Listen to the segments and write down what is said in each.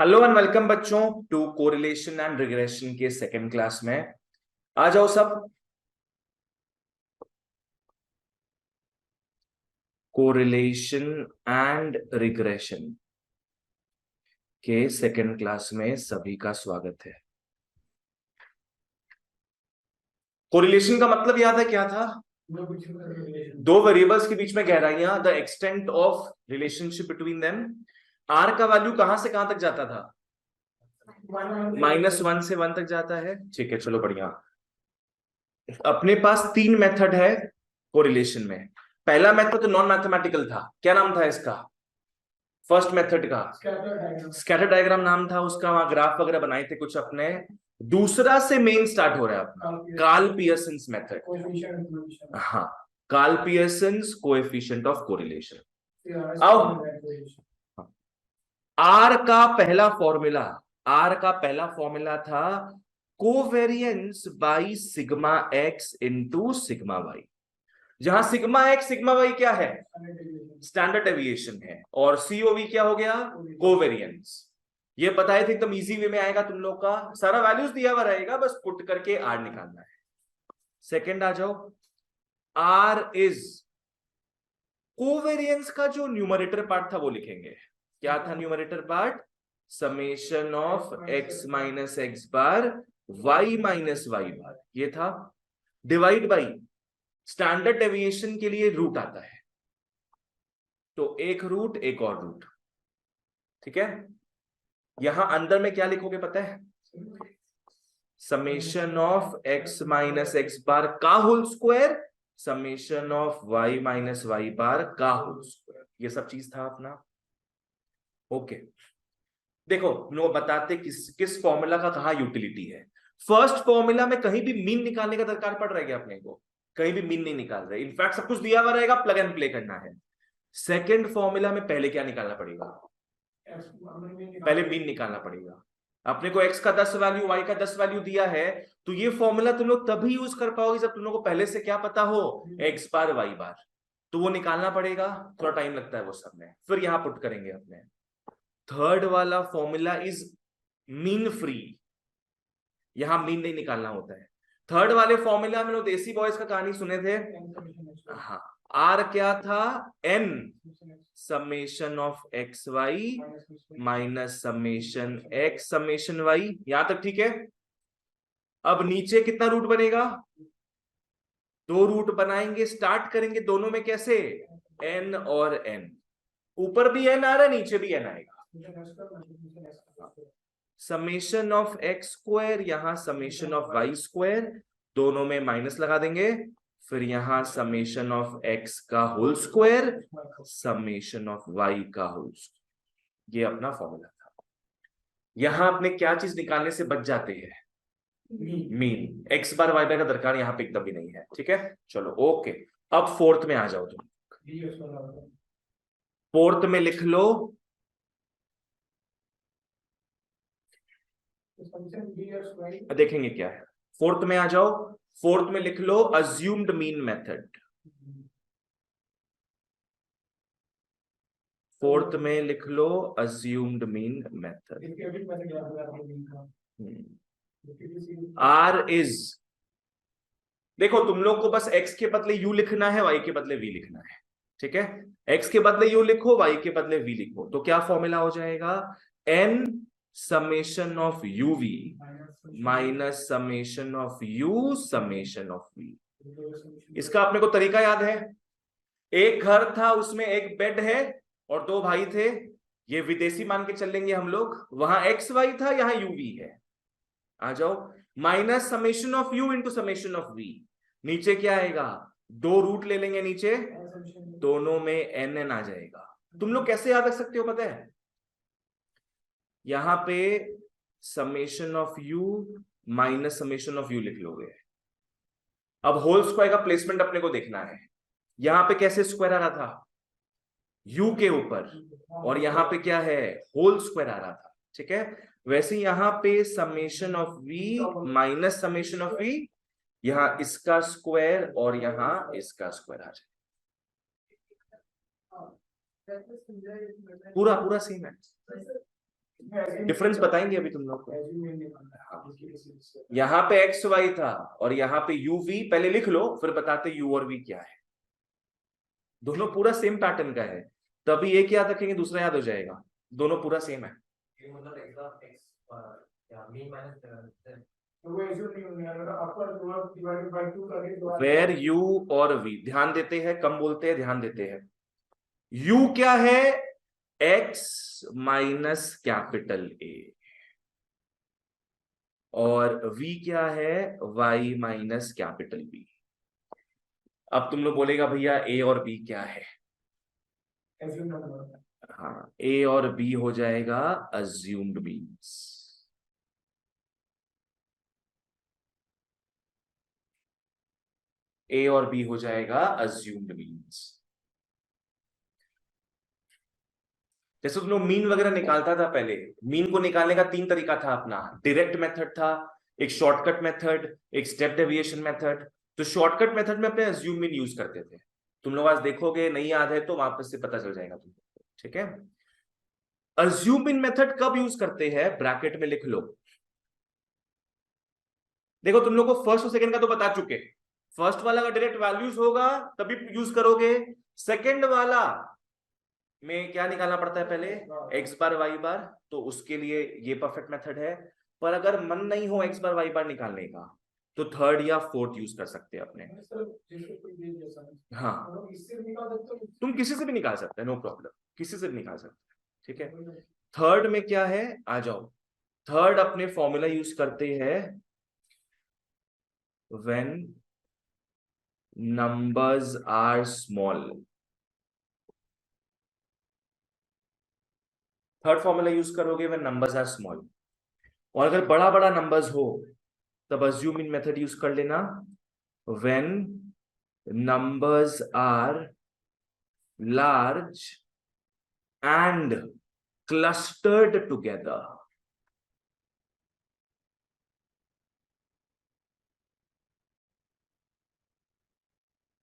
Hello and welcome बच्चों to correlation and regression के second class में। आ जाओ सब। कोरिलेशन एंड रिग्रेशन के सेकंड क्लास में सभी का स्वागत है। कोरिलेशन का मतलब याद है क्या था? दो वेरिएबल्स के बीच में गहराइयां, the extent of relationship between them. R का वैल्यू कहां से कहां तक जाता था? -1 से 1 तक जाता है। ठीक है, चलो बढ़िया। अपने पास तीन मेथड है कोरिलेशन में। पहला मेथड तो नॉन मैथमेटिकल था, क्या नाम था इसका? फर्स्ट मेथड का स्कैटर डायग्राम नाम था उसका, वहां ग्राफ वगैरह बनाए थे कुछ अपने। दूसरा से मेन स्टार्ट हो रहा है अपना कार्ल पियर्सन्स मेथड। हाँ, Karl Pearson's coefficient of correlation. आओ, आर का पहला फॉर्मूला, आर का पहला फॉर्मूला था covariance by sigma X into sigma Y, जहां सिग्मा एक्स सिग्मा वाई क्या है? स्टैंडर्ड डेविएशन है, और सीओवी क्या हो गया? कोवेरियंस। ये बताए थे, एकदम इजी वे में आएगा तुम लोग का, सारा वैल्यूज दिया हुआ रहेगा, बस पुट करके आर निकालना है। सेकंड आ जाओ, आर इज कोवेरियंस का जो न्यूमरेटर पार्ट था वो लिखेंगे। क्या था numerator part? Summation of X minus X bar Y minus Y bar, ये था। डिवाइड बाई स्टैंडर्ड डेविएशन के लिए रूट आता है, तो एक रूट एक और रूट। ठीक है, यहां अंदर में क्या लिखोगे पता है? Summation of X minus X bar का whole square, summation of Y minus Y bar का होल स्क्वायर, ये सब चीज था अपना। ओके, देखो लोग बताते किस किस फॉर्मूला का कहां यूटिलिटी है। फर्स्ट फॉर्मूला में कहीं भी मीन निकालने का दरकार पड़ रहा है क्या अपने को? कहीं भी मीन नहीं निकाल रहे, इनफैक्ट सब कुछ दिया हुआ रहेगा, प्लग एंड प्ले करना है। सेकेंड फॉर्मूला में पहले क्या निकालना पड़ेगा? पहले मीन निकालना पड़ेगा। अपने को x का 10 वैल्यू, y का 10 वैल्यू दिया है, तो ये फॉर्मूला तुम लोग तभी यूज कर पाओगे जब तुम लोग को पहले से क्या पता हो? x बार y बार, तो वो निकालना पड़ेगा। थोड़ा टाइम लगता है वो सब में, फिर यहां पुट करेंगे अपने। थर्ड वाला फॉर्मूला इज मीन फ्री, यहां मीन नहीं निकालना होता है। थर्ड वाले फॉर्मूला में लोग देसी बॉयज का कहानी सुने थे। हाँ, आर क्या था? n summation of X Y minus summation X summation Y, यहां तक ठीक है। अब नीचे कितना रूट बनेगा? दो रूट बनाएंगे, स्टार्ट करेंगे दोनों में कैसे? n और n, ऊपर भी n आ रहा है, नीचे भी n आएगा। समेशन ऑफ एक्स स्क्वायर, यहां समेशन ऑफ वाई स्क्वायर, दोनों में माइनस लगा देंगे। फिर यहां समेशन ऑफ एक्स का whole square, summation of Y का होल स्क्वायर, ये अपना फॉर्मूला था। यहां अपने क्या चीज निकालने से बच जाते हैं? Mean. X bar Y bar का दरकार यहां पे एकदम भी नहीं है। ठीक है, चलो ओके। अब फोर्थ में आ जाओ तुम। फोर्थ में लिख लो, देखेंगे क्या है। फोर्थ में आ जाओ, फोर्थ में लिख लो अज्यूम्ड मीन मेथड। फोर्थ में लिख लो assumed mean method. R is, देखो तुम लोग को बस x के बदले u लिखना है, y के बदले v लिखना है। ठीक है, x के बदले u लिखो, y के बदले v लिखो, तो क्या फॉर्मूला हो जाएगा? n summation of uv minus summation of u summation of v। इसका अपने को तरीका याद है? एक घर था, उसमें एक बेड है और दो भाई थे। ये विदेशी मान के चल लेंगे हम लोग, वहां एक्स वाई था, यहां यू वी है। आ जाओ, minus summation of you into summation of V. नीचे क्या आएगा? दो रूट ले लेंगे नीचे, दोनों में एन एन आ जाएगा। तुम लोग कैसे याद रख सकते हो पता है? यहां पे summation of you minus summation of you लिख लोगे। अब होल स्क्वायर का प्लेसमेंट अपने को देखना है। यहां पे कैसे स्क्वायर आ रहा था? यू के ऊपर, और यहां पे क्या है? होल स्क्वायर आ रहा था। ठीक है, वैसे यहां पे summation of V minus summation of V, यहां इसका स्क्वायर और यहां इसका स्क्वायर आ जाए, पूरा पूरा सेम है। डिफरेंस बताएंगे अभी तुम लोग को। यहाँ पे एक्स वाई था और यहाँ पे यू वी, पहले लिख लो फिर बताते यू और वी क्या है। दोनों पूरा सेम पैटर्न का है, तभी एक याद रखेंगे दूसरा याद हो जाएगा, दोनों पूरा सेम है। वेर यू और वी, ध्यान देते हैं, कम बोलते हैं, ध्यान देते हैं। यू क्या है, एक्स माइनस कैपिटल ए, और वी क्या है, वाई माइनस कैपिटल बी। अब तुम लोग बोलेगा भैया ए और बी क्या है? हाँ, ए और बी हो जाएगा अज्यूम्ड मीन्स। ए और बी हो जाएगा अज्यूम्ड मीन्स। जैसे तुम लोग मीन वगैरह निकालता था पहले, मीन को निकालने का 3 तरीका था अपना, डायरेक्ट मेथड था, एक शॉर्टकट मेथड, एक स्टेप डेविएशन मेथड। तो शॉर्टकट मेथड में अपने अज्यूम मीन यूज करते थे। तुम लोग आज देखोगे, नहीं याद है तो वापस से पता चल जाएगा तुमको, ठीक है। अज्यूम मीन मेथड कब यूज करते हैं, ब्रैकेट में लिख लो। देखो तुम लोग को फर्स्ट और सेकंड का तो बता चुके, फर्स्ट वाला का डायरेक्ट वैल्यूज होगा तभी यूज करोगे। सेकंड वाला में क्या निकालना पड़ता है पहले, एक्स बार वाई बार, तो उसके लिए ये परफेक्ट मेथड है। पर अगर मन नहीं हो एक्स बार वाई बार निकालने का, तो थर्ड या फोर्थ यूज कर सकते हैं अपने। हाँ, तुम किसी से भी निकाल सकते हैं, नो प्रॉब्लम, किसी से भी निकाल सकते हैं, ठीक है। थर्ड में क्या है, आ जाओ। थर्ड अपने फॉर्मूला यूज करते हैं, when numbers are small. Third formula use करोगे व्हेन नंबर्स आर स्मॉल। और अगर बड़ा बड़ा नंबर्स हो तब अज्यूम इन मेथड यूज कर लेना, when numbers are large and clustered together.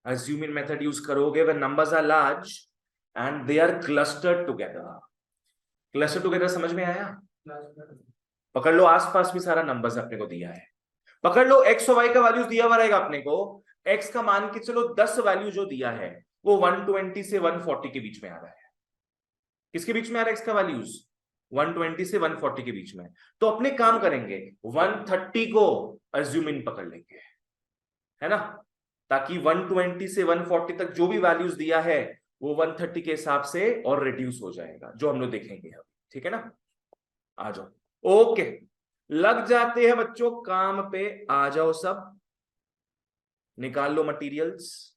Assume इन मेथड यूज करोगे when numbers are large and they are clustered together. Cluster together समझ में आया? पकड़ लो, आसपास भी सारा नंबर्स अपने को दिया है। पकड़ लो एक्स और वाई का वैल्यूज दिया हुआ रहेगा अपने को। एक्स का मान के चलो 10 वैल्यू जो दिया है वो 120 से 140 के बीच में आ रहा है। किसके बीच में आ रहा है एक्स का वैल्यूज? 120 से 140 के बीच में। तो अपने काम करेंगे, 130 को अज्यूम इन पकड़ लेंगे, है ना, ताकि 120 से 140 तक जो भी वैल्यूज दिया है वो 130 के हिसाब से और रिड्यूस हो जाएगा, जो हम लोग देखेंगे अभी, ठीक है ना। आ जाओ, ओके, लग जाते हैं बच्चों काम पे, आ जाओ सब, निकाल लो मटेरियल्स।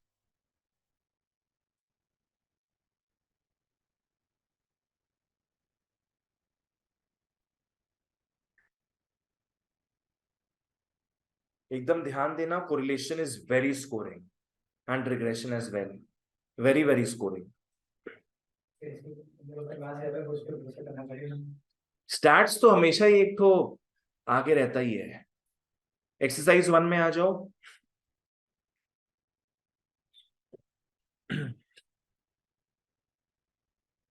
एकदम ध्यान देना, correlation is very scoring and regression as well, very very scoring. Stats तो हमेशा ही एक तो आगे रहता ही है। एक्सरसाइज 1 में आ जाओ।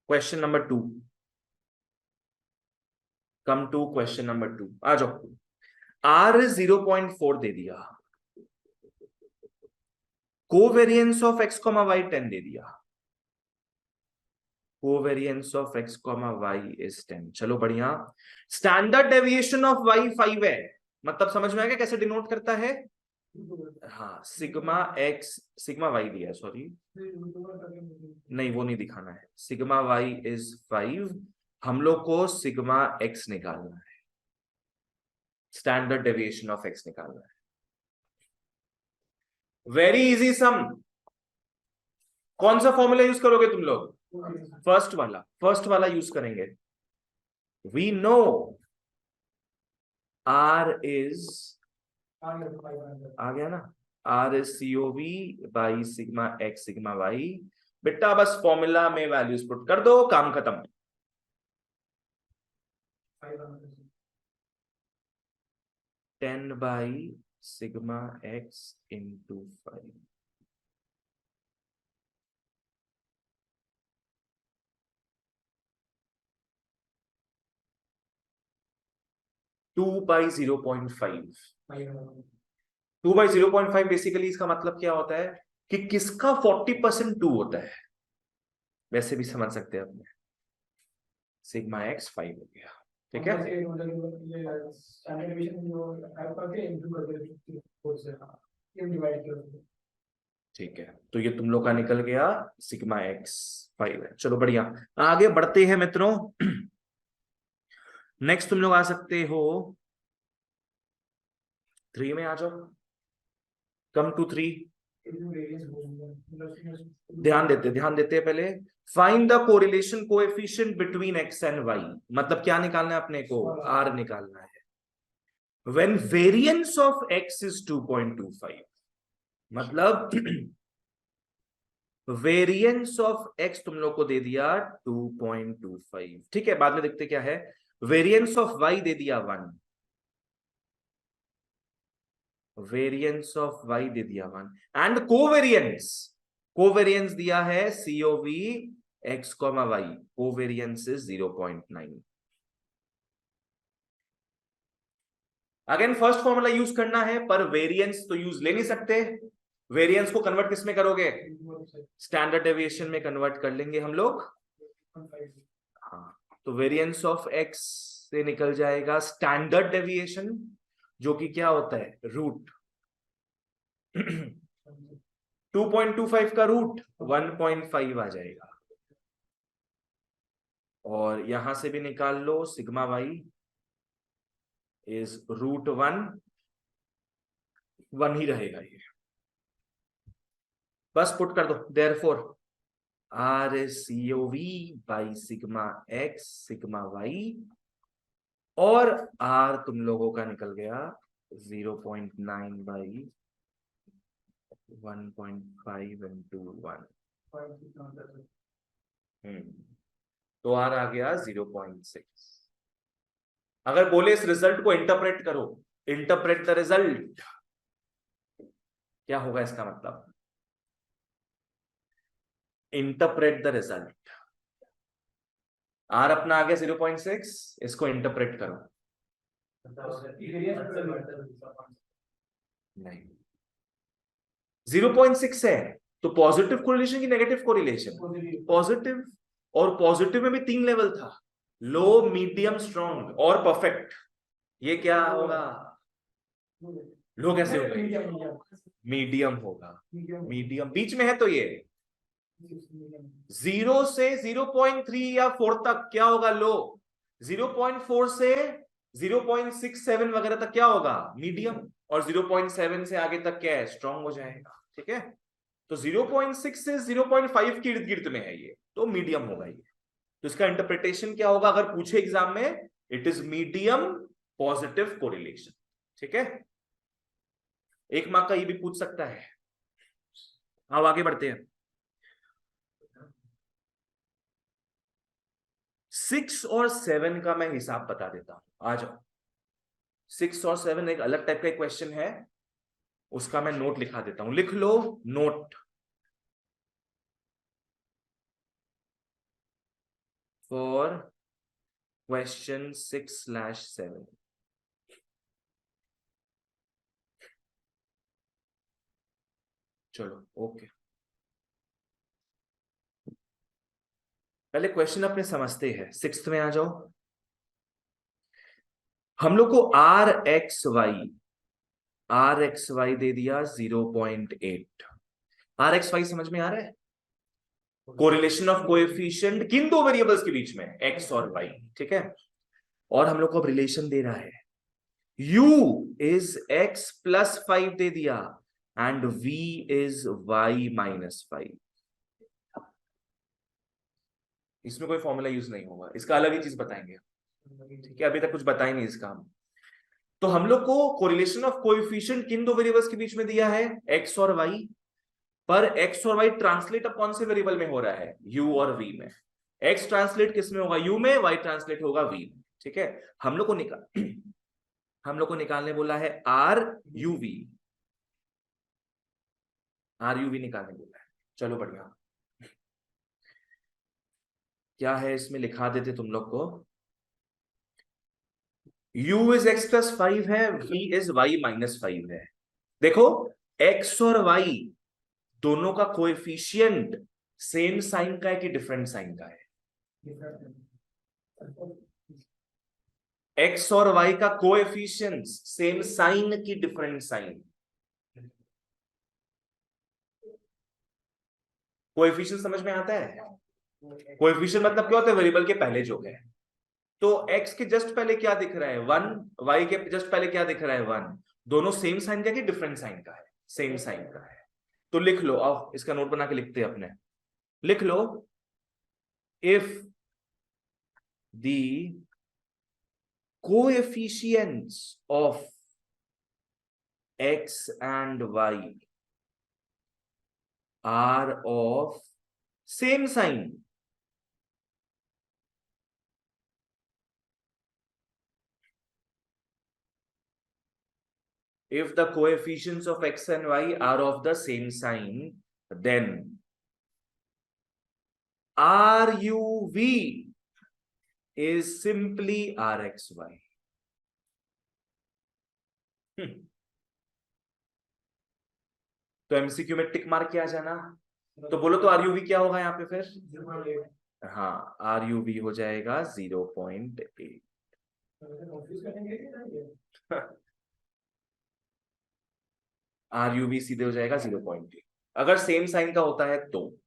Question number 2, come to question number 2, आ जाओ। आर 0.4 दे दिया, covariance of X comma Y 10 दे दिया, covariance of X comma Y is 10। चलो बढ़िया। स्टैंडर्ड डेविएशन ऑफ वाई 5 है, मतलब समझ में आ गया कैसे डिनोट करता है। हाँ, सिग्मा एक्स, सिग्मा वाई दिया, सॉरी नहीं वो नहीं दिखाना है, सिग्मा वाई इज 5, हम लोग को सिग्मा एक्स निकालना है, स्टैंडर्ड डेविएशन ऑफ एक्स निकालना है। वेरी इजी सम। कौन सा फॉर्मूला यूज करोगे तुम लोग? फर्स्ट वाला, फर्स्ट वाला यूज करेंगे। वी नो आर इज, आ गया ना, R is COV by sigma X sigma Y. बेटा बस फॉर्मूला में वैल्यूज पुट कर दो, काम खत्म। 10 by sigma X into 5। 2/0.5। 2/0.5 basically इसका मतलब क्या होता है कि किसका 40% 2 होता है, वैसे भी समझ सकते हैं अपने। सिग्मा एक्स 5 हो गया, ठीक है। ठीक है, तो ये तुम लोग का निकल गया सिग्मा एक्स 5 है। चलो बढ़िया, आगे बढ़ते हैं मित्रों। नेक्स्ट तुम लोग आ सकते हो 3 में, आ जाओ। Come to 3। ध्यान देते हैं पहले। Find the correlation coefficient between X and Y. मतलब क्या निकालना है अपने को, आर निकालना है। When variance of X is 2.25, मतलब वेरिएंस ऑफ एक्स तुम लोग को दे दिया 2.25, ठीक है। बाद में देखते क्या है। वेरिएंस ऑफ वाई दे दिया 1, वेरिएंस ऑफ वाई दे दिया 1, एंड कोवेरियंस दिया है COV X comma Y, covariance is 0.9। Again first formula use करना है, पर वेरिएंस तो यूज ले नहीं सकते। वेरिएंस को कन्वर्ट किस में करोगे, स्टैंडर्ड डेविएशन में कन्वर्ट कर लेंगे हम लोग। हाँ, तो वेरिएंस ऑफ एक्स से निकल जाएगा स्टैंडर्ड डेविएशन, जो कि क्या होता है, रूट 2.25 का रूट 1.5 आ जाएगा। और यहां से भी निकाल लो, सिग्मा वाई इज √1 ही रहेगा ये। बस पुट कर दो, therefore R is COV by sigma X sigma Y, और आर तुम लोगों का निकल गया 0.9 बाई 1.5 इंटू 1। तो आर आ गया 0.6। अगर बोले इस रिजल्ट को इंटरप्रेट करो, इंटरप्रेट द रिजल्ट, क्या होगा इसका मतलब, इंटरप्रेट द रिजल्ट। आर अपना आ गया 0.6, इसको इंटरप्रेट करो। नहीं, 0.6 है तो पॉजिटिव कोरिलेशन की नेगेटिव कोरिलेशन, पॉजिटिव। और पॉजिटिव में भी 3 लेवल था, लो मीडियम स्ट्रॉन्ग और परफेक्ट। ये क्या होगा, लो कैसे होगा, मीडियम होगा। मीडियम बीच में है, तो ये 0 से 0.3 या 4 तक क्या होगा, लो। 0.4 से 0.67 वगैरह तक क्या होगा, मीडियम। और 0.7 से आगे तक क्या है, स्ट्रॉन्ग हो जाएगा, ठीक है। तो 0.6 से 0.5 के इर्द गिर्द में है ये, तो मीडियम होगा ये। तो इसका इंटरप्रिटेशन क्या होगा अगर पूछे एग्जाम में, it is medium positive correlation, ठीक है। 1 मार्क का ये भी पूछ सकता है। अब आगे बढ़ते हैं। 6 और 7 का मैं हिसाब बता देता हूं, आ जाओ। 6 और 7 एक अलग टाइप का क्वेश्चन है, उसका मैं नोट लिखा देता हूं, लिख लो नोट फॉर क्वेश्चन 6/7। चलो ओके, पहले क्वेश्चन अपने समझते हैं। 6th में आ जाओ। हम लोग को आर एक्स वाई दे दिया 0.8। आर एक्स वाई समझ में आ रहा है, कोरिलेशन ऑफ कोएफिशिएंट किन दो वेरिएबल्स के बीच में, एक्स और वाई, ठीक है। और हम लोग को अब रिलेशन दे रहा है, u इज x प्लस 5 दे दिया, and v is y minus 5। इसमें कोई फॉर्मूला यूज नहीं होगा, इसका अलग ही चीज बताएंगे, ठीक है। अभी तक कुछ बताया नहीं इसका हम। तो हम लोग को कोरिलेशन ऑफ कोएफिशिएंट किन दो वेरिएबल्स के बीच में दिया है, x और y। पर x और y ट्रांसलेट अब कौन से वेरिएबल में हो रहा है, u और v में। x ट्रांसलेट किस में होगा, u में, y ट्रांसलेट होगा v में, ठीक है। हम लोग को निकालने बोला है आर यू वी निकालने बोला है। चलो बढ़िया, क्या है इसमें लिखा देते तुम लोग को। u इज x प्लस 5 है, v इज y माइनस 5 है। देखो x और y दोनों का कोएफिशिएंट सेम साइन का है कि डिफरेंट साइन का है? x और y का कोएफिशिएंट सेम साइन की डिफरेंट साइन? कोएफिशिएंट समझ में आता है? कोएफिशिएंट मतलब क्या होता है? वेरिएबल के पहले जो है। तो x के जस्ट पहले क्या दिख रहा है? 1। y के जस्ट पहले क्या दिख रहा है? 1। दोनों सेम साइन का कि डिफरेंट साइन का है? सेम साइन का है। तो लिख लो, आओ इसका नोट बना के लिखते हैं अपने। लिख लो, if the coefficients of x and y are of same sign, if the coefficients of x and y are of the same sign, then RUV is simply RXY. तो एमसीक्यू में टिक मार के आ जाना। तो बोलो तो RUV क्या होगा यहाँ पे फिर? हाँ, RUV हो जाएगा 0.8। RUV सीधे हो जाएगा 0.8 अगर सेम साइन का होता है तो।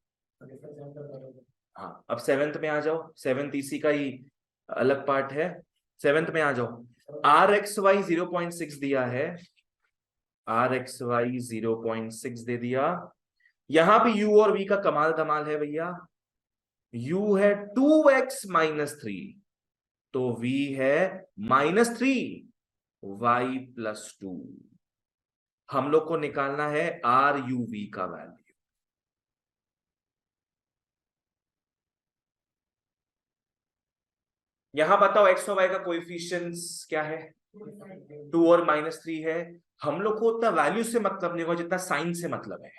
हाँ, अब सेवेंथ में आ जाओ। सेवेंथ इसी का ही अलग पार्ट है। सेवेंथ में आ जाओ। RXY 0.6 दिया है, RXY 0.6 दे दिया। यहां भी U और V का कमाल धमाल है भैया। U है 2x माइनस 3, तो V है -3y प्लस 2। हम लोग को निकालना है RUV का वैल्यू। यहां बताओ x और y का कोएफिशिएंट्स क्या है? 2 और -3 है। हम लोग को उतना वैल्यू से मतलब नहीं होगा जितना साइन से मतलब है।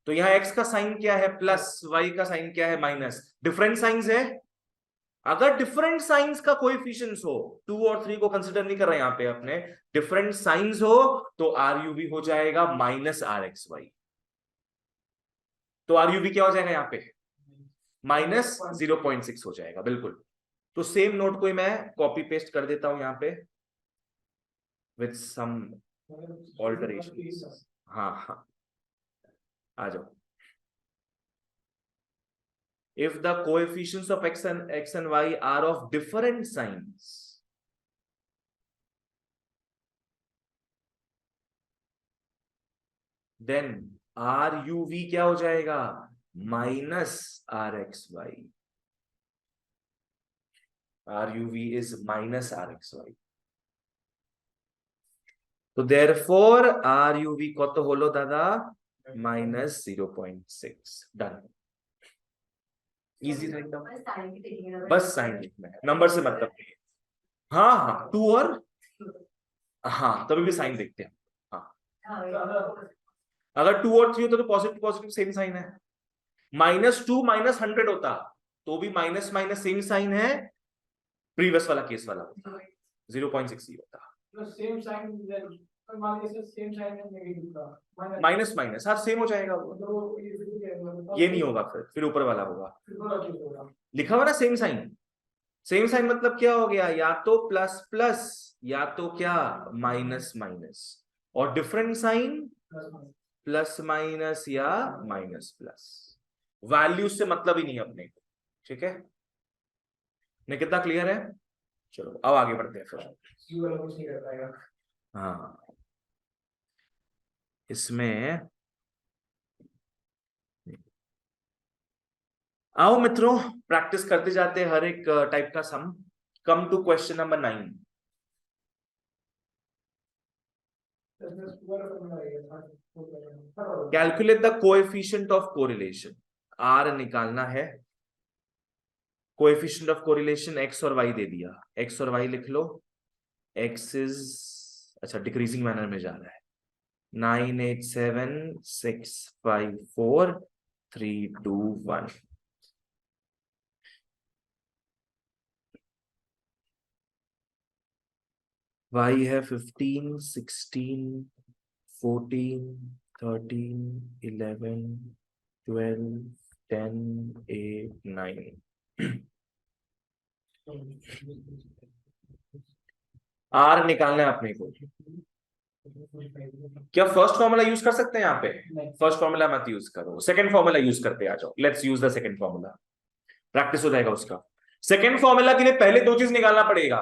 तो यहाँ x का साइन क्या है? प्लस, y का साइन क्या है? माइनस। डिफरेंट साइंस है। अगर डिफरेंट साइंस का कोएफिशिएंट्स हो, 2 और 3 को कंसिडर नहीं कर रहे यहाँ पे अपने, डिफरेंट साइंस हो तो RUV हो जाएगा -RXY। तो RUV क्या हो जाएगा यहाँ पे? -0.6 हो जाएगा। बिल्कुल। तो सेम नोट को ही मैं कॉपी पेस्ट कर देता हूं यहाँ पे विथ सम ऑल्टरेशन। हाँ हाँ, आ जाओ। If the coefficients of x and y are of different signs, then RUV क्या हो जाएगा? -RXY। RUV is -RXY। तो therefore RUV কত হলো দাদা? -0.6। डन। इजी था एकदम। बस साइन लिखना है, नंबर से मतलब नहीं है। हाँ हाँ, 2 और हाँ, तभी भी साइन देखते हैं। हाँ, अगर 2 और 3 होता तो पॉजिटिव पॉजिटिव सेम साइन है। -2 -100 होता तो भी माइनस माइनस सेम साइन है। प्रीवियस वाला केस वाला 0.6 ही होता। सेम साइन माइनस माइनस, हाँ सेम हो जाएगा वो। ये नहीं होगा, फिर ऊपर वाला होगा। लिखा हुआ ना सेम साइन। सेम साइन मतलब क्या हो गया? या तो प्लस प्लस या तो क्या माइनस माइनस। और डिफरेंट साइन प्लस माइनस या माइनस प्लस। वैल्यू से मतलब ही नहीं अपने को। ठीक है, नहीं कितना क्लियर है? चलो अब आगे बढ़ते हैं फिर। हाँ, इसमें आओ मित्रों, प्रैक्टिस करते जाते हैं हर एक टाइप का sum. Come to question number 9। Calculate the coefficient of correlation. R निकालना है। कोएफिशिएंट ऑफ कोरिलेशन एक्स और वाई दे दिया। एक्स और वाई लिख लो। एक्स इज, अच्छा डिक्रीजिंग मैनर में जा रहा है। 9 8 7 6 5 4 3 2 1। y है 15, 16, 14, 13, 11, 12, 10, 8, 9। आर निकालना है अपने को। क्या फर्स्ट फॉर्मूला यूज कर सकते हैं यहाँ पे? फर्स्ट फॉर्मूला मत यूज करो, सेकंड फॉर्मूला यूज करते आ जाओ। Let's use the second formula, practice हो जाएगा उसका। सेकंड फॉर्मूला के लिए पहले दो चीज निकालना पड़ेगा,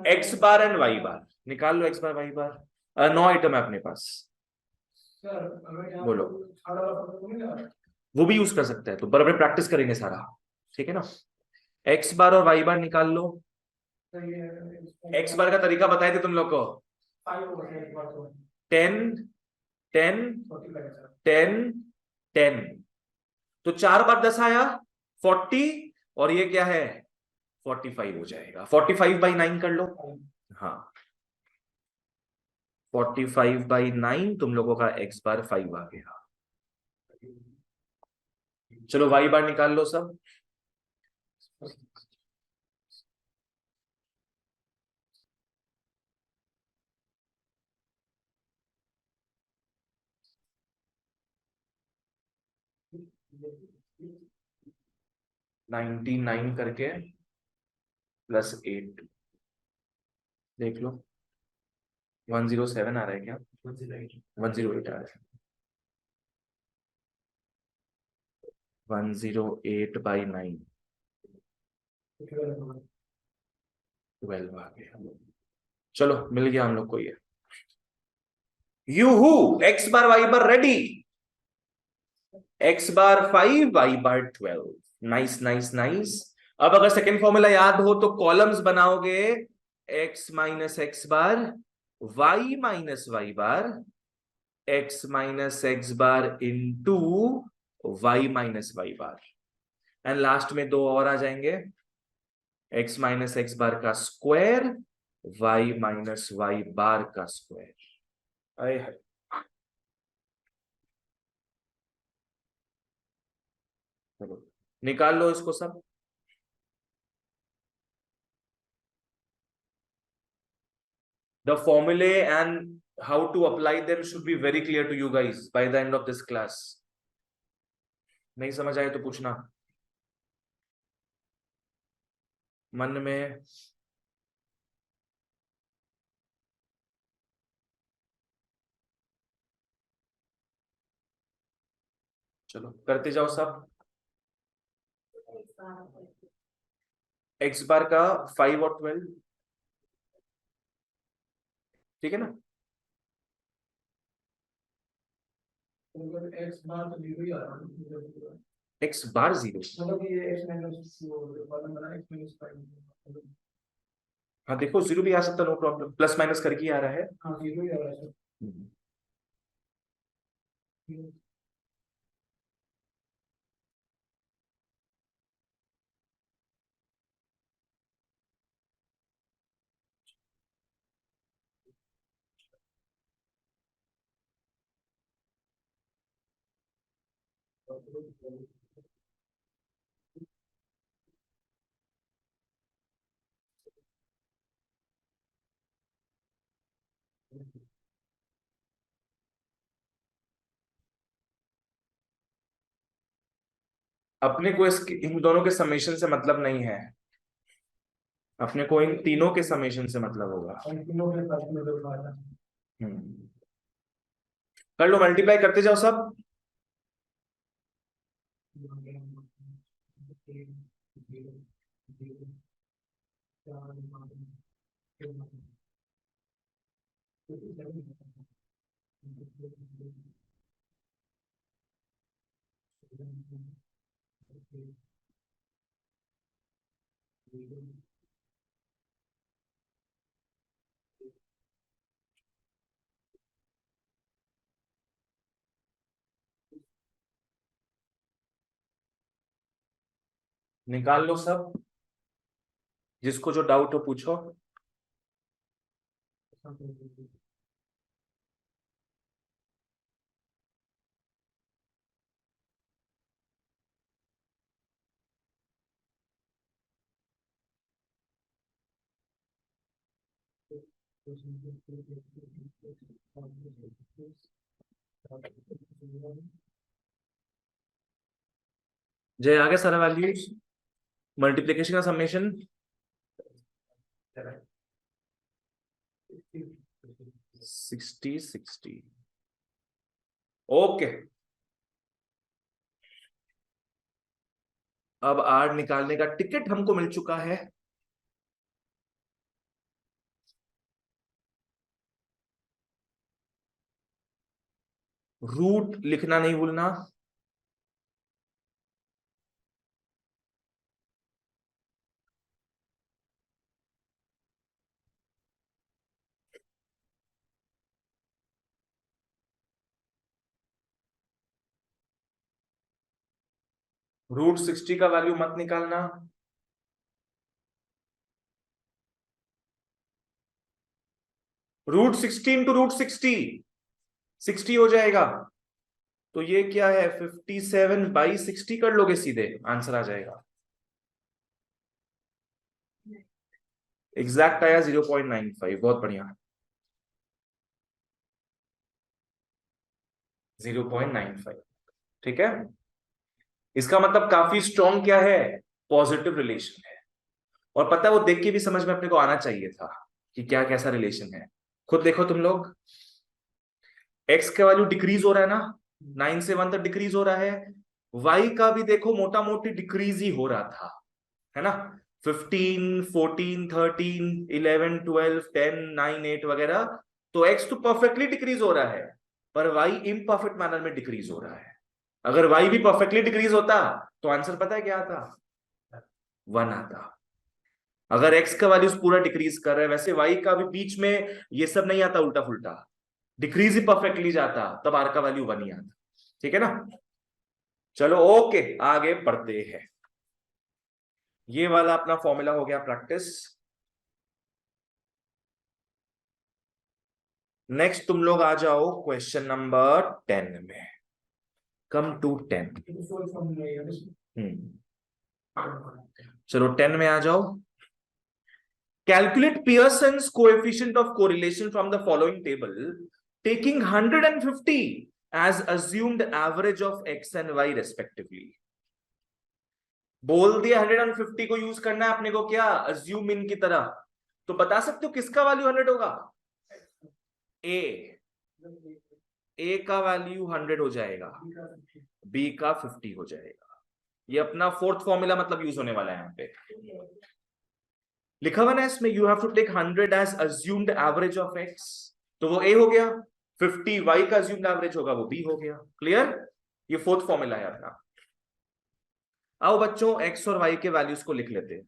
एक्स बार एंड वाई बार। निकाल लो एक्स बार वाई बार। 9 आइटम है अपने पास। बोलो। वो भी यूज कर सकते हैं, तो बराबर प्रैक्टिस करेंगे सारा, ठीक है ना। एक्स बार और वाई बार निकाल लो। एक्स बार का तरीका बताए थे तुम लोग को, 10, 10, 10, 10। तो 4 बार 10 आया 40, और ये क्या है 45 हो जाएगा। 45/9 कर लो। हाँ, 45/9 तुम लोगों का एक्स बार 5 आ गया। चलो वाई बार निकाल लो सब। $99 करके +8, देख लो। 107 आ रहा है क्या? 108 आ रहा है। 108/9 12 आ गया। चलो मिल गया हम लोग को ये। यूहू, X bar Y bar ready. X bar 5, Y bar 12। Nice nice nice. अब अगर सेकेंड फॉर्मूला याद हो तो कॉलम्स बनाओगे, X minus X bar, Y minus Y bar, X minus X bar into Y minus Y bar, and last में दो और आ जाएंगे, एक्स माइनस एक्स बार का square, Y minus Y bar का स्क्वायर। अरे चलो निकाल लो इसको सब। The formulae and how to apply them should be very clear to you guys by the end of this class. नहीं समझ आए तो पूछना मन में। चलो करते जाओ सब। एक्स बार का 5 और 12, ठीक है ना। एक्स बार तो जीरो ही आ रहा है। एक्स बार जीरो, मतलब ये एक्स माइनस हाँ देखो जीरो भी आ सकता, नो प्रॉब्लम, प्लस माइनस करके ही आ रहा है। हाँ जीरो ही आ रहा है। अपने को इन दोनों के समेशन से मतलब नहीं है, अपने को इन तीनों के समेशन से मतलब होगा। कर लो, मल्टीप्लाई करते जाओ सब। निकाल लो सब, जिसको जो डाउट हो पूछो। जय आगे सारा वैल्यूज मल्टीप्लीकेशन का समेशन 60 60। ओके, अब आर निकालने का टिकट हमको मिल चुका है। रूट लिखना नहीं भूलना। √60 का वैल्यू मत निकालना। √60 इंटू √60 60 हो जाएगा। तो ये क्या है, 57/60 कर लोगे, सीधे आंसर आ जाएगा। एग्जैक्ट आया 0.95, बहुत बढ़िया। 0.95, ठीक है। इसका मतलब काफी स्ट्रॉन्ग क्या है, पॉजिटिव रिलेशन है। और पता है, वो देख के भी समझ में अपने को आना चाहिए था कि क्या कैसा रिलेशन है। खुद देखो तुम लोग, एक्स का वैल्यू डिक्रीज हो रहा है ना, 9 से 1 तक डिक्रीज हो रहा है। वाई का भी देखो मोटा मोटी डिक्रीज ही हो रहा था, है ना। 15 14 13 11 12 10 9 8 वगैरह। तो एक्स तो परफेक्टली डिक्रीज हो रहा है, पर वाई इम्परफेक्ट मैनर में डिक्रीज हो रहा है। अगर वाई भी परफेक्टली डिक्रीज होता तो आंसर पता है क्या आता, 1 आता। अगर एक्स का वैल्यूज पूरा डिक्रीज कर रहा है, वैसे वाई का भी बीच में ये सब नहीं आता उल्टा फुल्टा, डिक्रीज ही परफेक्टली जाता, तब आर का वैल्यू 1 ही आता। ठीक है ना। चलो ओके, आगे बढ़ते हैं। ये वाला अपना फॉर्मूला हो गया प्रैक्टिस। नेक्स्ट तुम लोग आ जाओ क्वेश्चन नंबर 10 में। Come to 10। चलो 10 में आ जाओ। Calculate Pearson's coefficient of correlation from the following table, taking 150 as assumed average of x and y respectively. बोल दिया 150 को यूज करना है अपने को, क्या अज्यूम इन की तरह। तो बता सकते हो किसका वैल्यू 100 होगा, ए। ए का वैल्यू 100 हो जाएगा, बी का 50 हो जाएगा। ये अपना फोर्थ फॉर्मूला मतलब यूज होने वाला है यहाँ पे। लिखा हुआ ना इसमें, you have to take 100 as assumed average of X, तो वो ए हो गया। 50 वाई का अज्यूम्ड एवरेज होगा, वो बी हो गया। क्लियर। ये फोर्थ फॉर्मूला है अपना। आओ बच्चों, एक्स और वाई के वैल्यूज को लिख लेते हैं।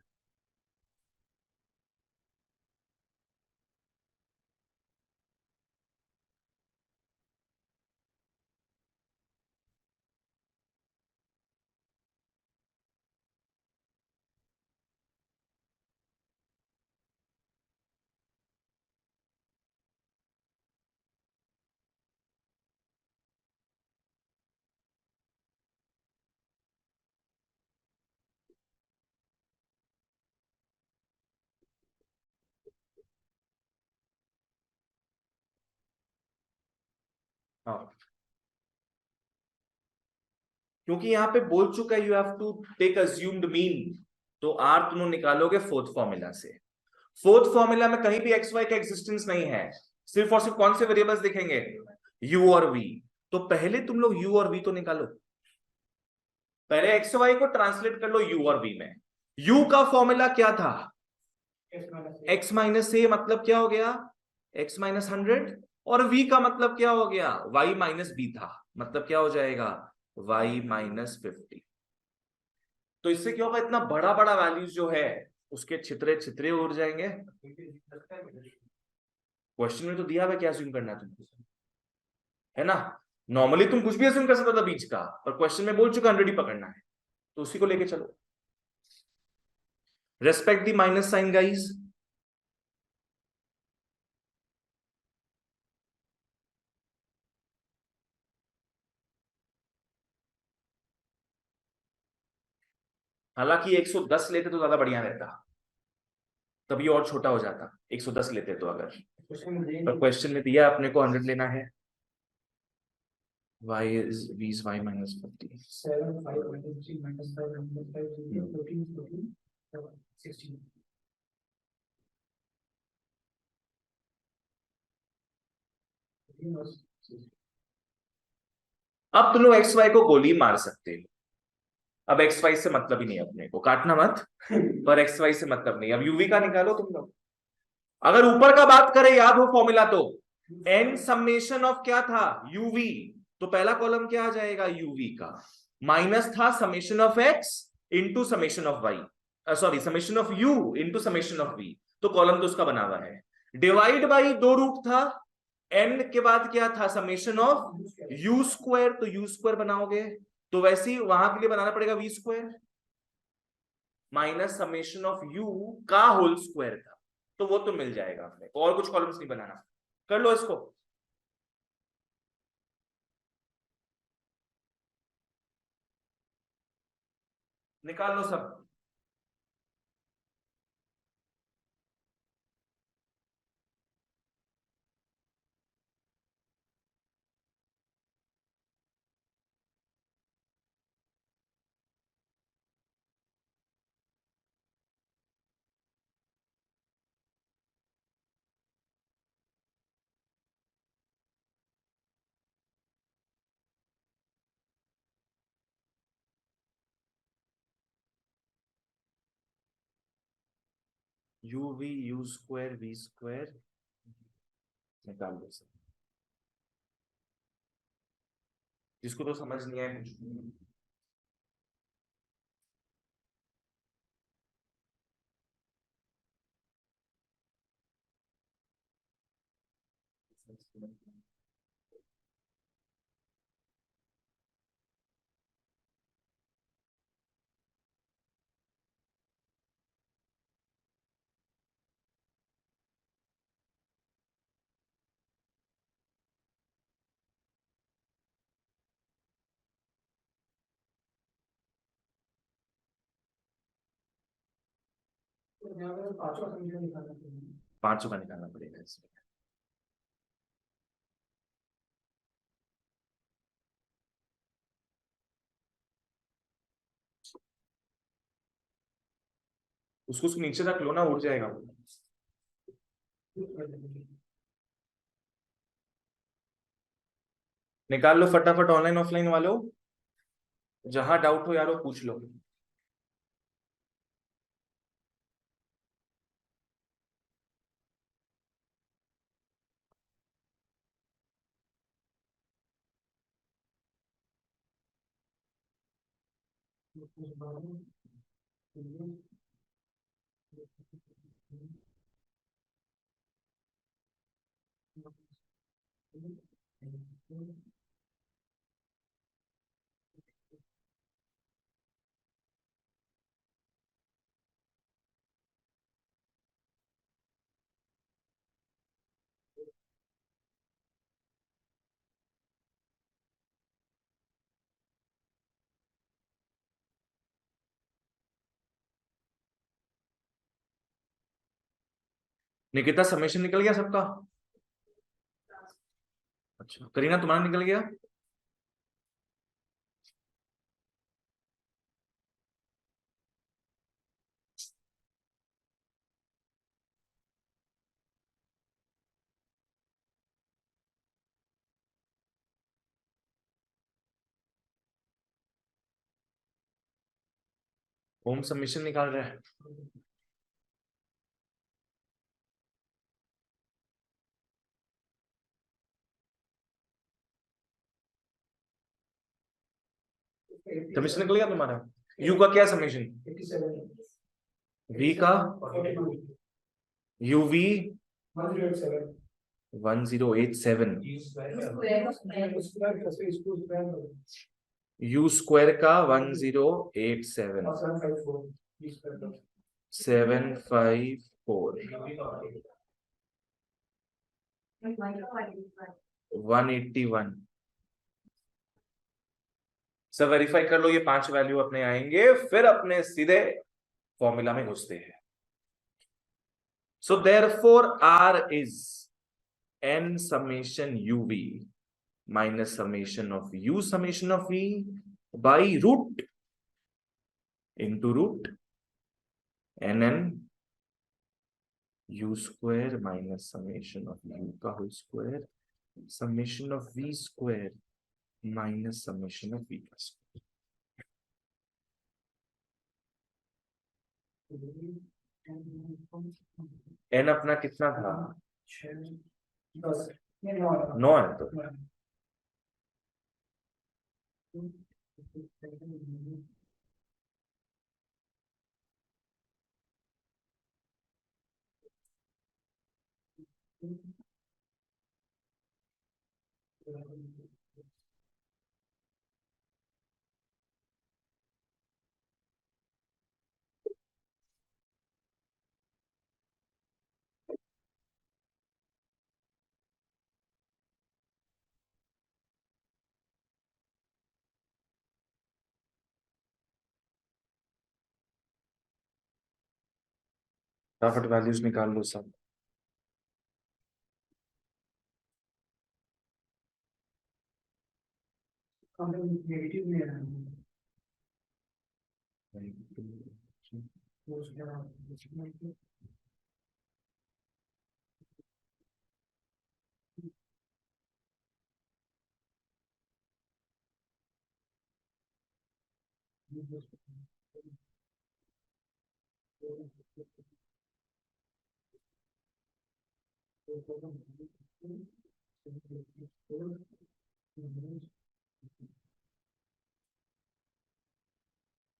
हाँ, क्योंकि यहाँ पे बोल चुका है you have to take assumed mean, तो आर तुम लोग निकालोगे फोर्थ फॉर्मूला से। फोर्थ फॉर्मूला में कहीं भी एक्स वाई का एग्जिस्टेंस नहीं है, सिर्फ और सिर्फ कौन से वेरिएबल्स दिखेंगे, यू और वी। तो पहले तुम लोग यू और वी तो निकालो, पहले एक्स वाई को ट्रांसलेट कर लो यू और वी में। यू का फॉर्मूला क्या था, एक्स माइनस ए, मतलब क्या हो गया, x-100। और v का मतलब क्या हो गया, y-b था, मतलब क्या हो जाएगा, y-50। तो इससे क्या होगा, इतना बड़ा बड़ा वैल्यूज जो है उसके छितरे छितरे उड़ जाएंगे। क्वेश्चन में तो दिया हुआ क्या अज्यूम करना है तुमको, है ना। नॉर्मली तुम कुछ भी अज्यूम कर सकता था बीच का, पर क्वेश्चन में बोल चुका 100 ही पकड़ना है, तो उसी को लेके चलो। रेस्पेक्ट दी माइनस साइन गाइज। हालांकि 110 लेते तो ज्यादा बढ़िया रहता। तभी और छोटा हो जाता, 110 लेते तो अगर, पर क्वेश्चन में दिया अपने को 100 लेना है। y is v is y minus 50, 7 5 minus 3 minus 5 minus 5 14 14 16। अब तुम लोग एक्स वाई को गोली मार सकते हो। अब एक्स वाई से मतलब ही नहीं, अपने को काटना मत, पर एक्स वाई से मतलब नहीं। अब यूवी का निकालो तुम लोग। अगर ऊपर का बात करें, याद हो फॉर्मूला तो, एन समेशन ऑफ क्या था, यूवी, तो पहला कॉलम क्या आ जाएगा यूवी का, माइनस था summation of x into summation of y, sorry summation of you into summation of v, तो कॉलम तो उसका बना हुआ है। डिवाइड बाई दो रूट था, एन के बाद क्या था समेशन ऑफ यू स्क्वायर, तो यू स्क्वायर बनाओगे, तो वैसे ही वहां के लिए बनाना पड़ेगा v square minus summation of u का होल स्क्वायर था, तो वो तो मिल जाएगा अपने को, और कुछ कॉलम्स नहीं बनाना। कर लो इसको, निकाल लो सब। U v u square v square, निकाल लो सब, जिसको तो समझ नहीं आया कुछ। पांचों का निकालना पड़ेगा इसमें। उसको उसको नीचे रख लो ना, उड़ जाएगा वो। निकाल लो फटाफट, ऑनलाइन ऑफलाइन वालों, जहां डाउट हो यार वो पूछ लो। निकिता समेशन निकल गया सबका? अच्छा करीना तुम्हारा निकल गया? होम सबमिशन निकाल रहा है। सबमिशन निकल गया तुम्हारा? यू का क्या सबमिशन? वी का? यू वी 1087, यू स्क्वायर का 1087 754 181। सब वेरीफाई कर लो, ये 5 वैल्यू अपने आएंगे, फिर अपने सीधे फॉर्मूला में घुसते हैं। So therefore R is n summation uv minus summation of u summation of v by root into root nn u square minus summation of u का whole square summation of v square minus summation of v का square. n अपना कितना था? 9 है तो फटाफट values निकाल लो सब. नेगेटिव में है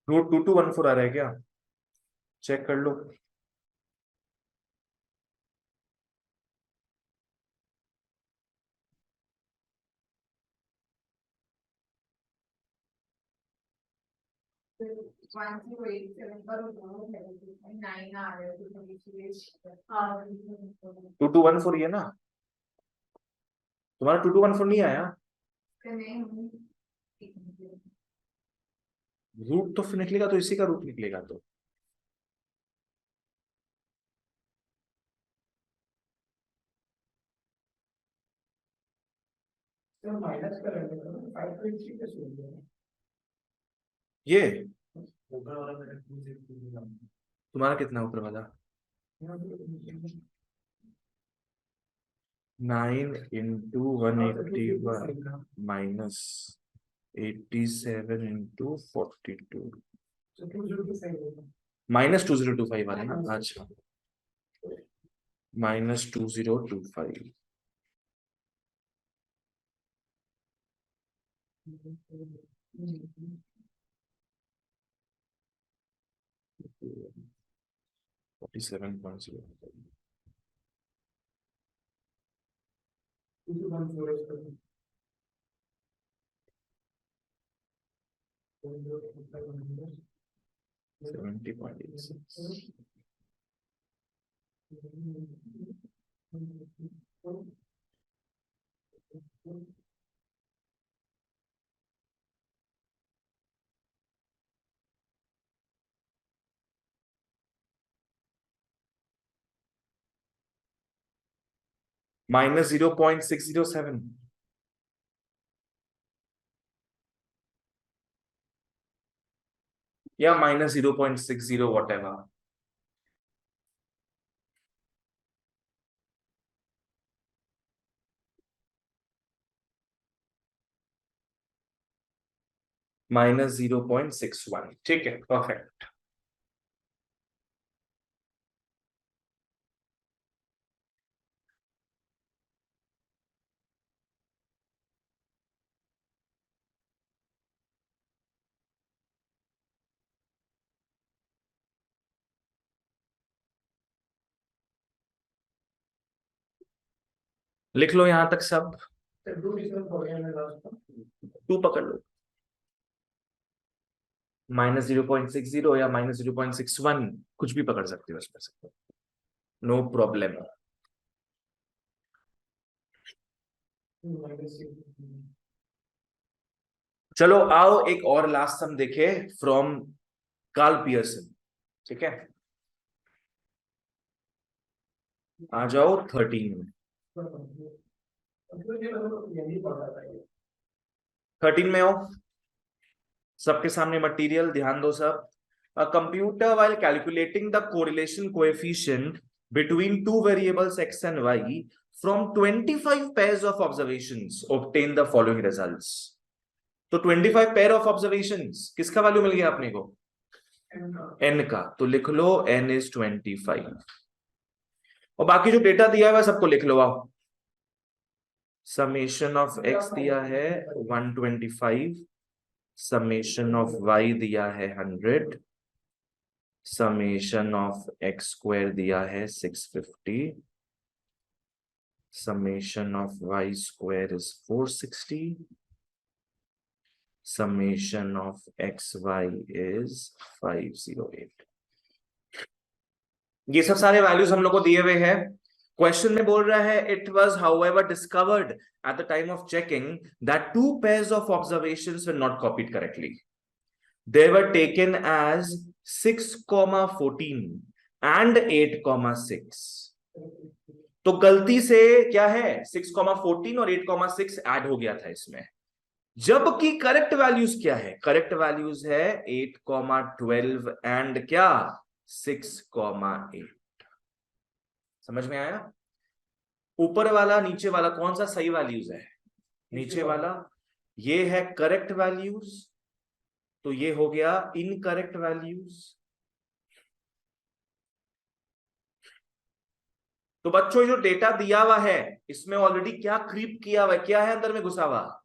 2214 आ रहा है क्या? चेक कर लो. टू टू वन फोर ये ना तुम्हारा 2214 नहीं आया. रूट तो फिर निकलेगा तो इसी का रूट निकलेगा तो माइनस करेंगे 5.3 पे सोच ये ऊपर वाला मेरा तुम्हारा कितना ऊपर वाला 9 into 181 minus 87 into 42 minus 2025 आ रहा है ना. अच्छा minus 2025 47.0 70.86 minus 0.607 या minus 0.60 whatever. minus 0.61 ठीक है. परफेक्ट. लिख लो यहां तक सब. 2 पकड़ लो. minus 0.60 या minus 0.61 कुछ भी पकड़ सकते हो इसमें से. No problem. चलो आओ एक और लास्ट सम देखे फ्रॉम कार्ल पियर्सन. ठीक है. आ जाओ 13 में। यही पढ़ा था ये। 13 में हो, सबके सामने मटेरियल ध्यान दो सब। A computer while calculating the correlation coefficient between two variables x and y from 25 pairs of observations obtain the following results। तो 25 पेयर ऑफ ऑब्जर्वेशंस किसका वैल्यू मिल गया अपने को? n का। तो लिख लो n इज 25 और बाकी जो डेटा दिया हुआ है सबको लिख लो। आओ, समेशन ऑफ x दिया है 125, समेशन ऑफ y दिया है 100, समेशन ऑफ x स्क्वायर दिया है 650, summation of y square is 460, summation of xy is 508। ये सब सारे वैल्यूज हम लोग को दिए हुए हैं। क्वेश्चन में बोल रहा है it was however discovered at the time of checking that two pairs of observations were not copied correctly. They were taken as 6,14 and 8,6। तो गलती से क्या है 6,14 और 8,6 ऐड हो गया था इसमें, जबकि करेक्ट वैल्यूज क्या है? करेक्ट वैल्यूज है 8,12 एंड क्या 6,8। समझ में आया? ऊपर वाला नीचे वाला कौन सा सही वैल्यूज है? नीचे वाला। ये है करेक्ट वैल्यूज, तो ये हो गया इनकरेक्ट वैल्यूज। तो बच्चों जो डेटा दिया हुआ है इसमें ऑलरेडी क्या क्रीप किया हुआ है, क्या है अंदर में घुसा हुआ?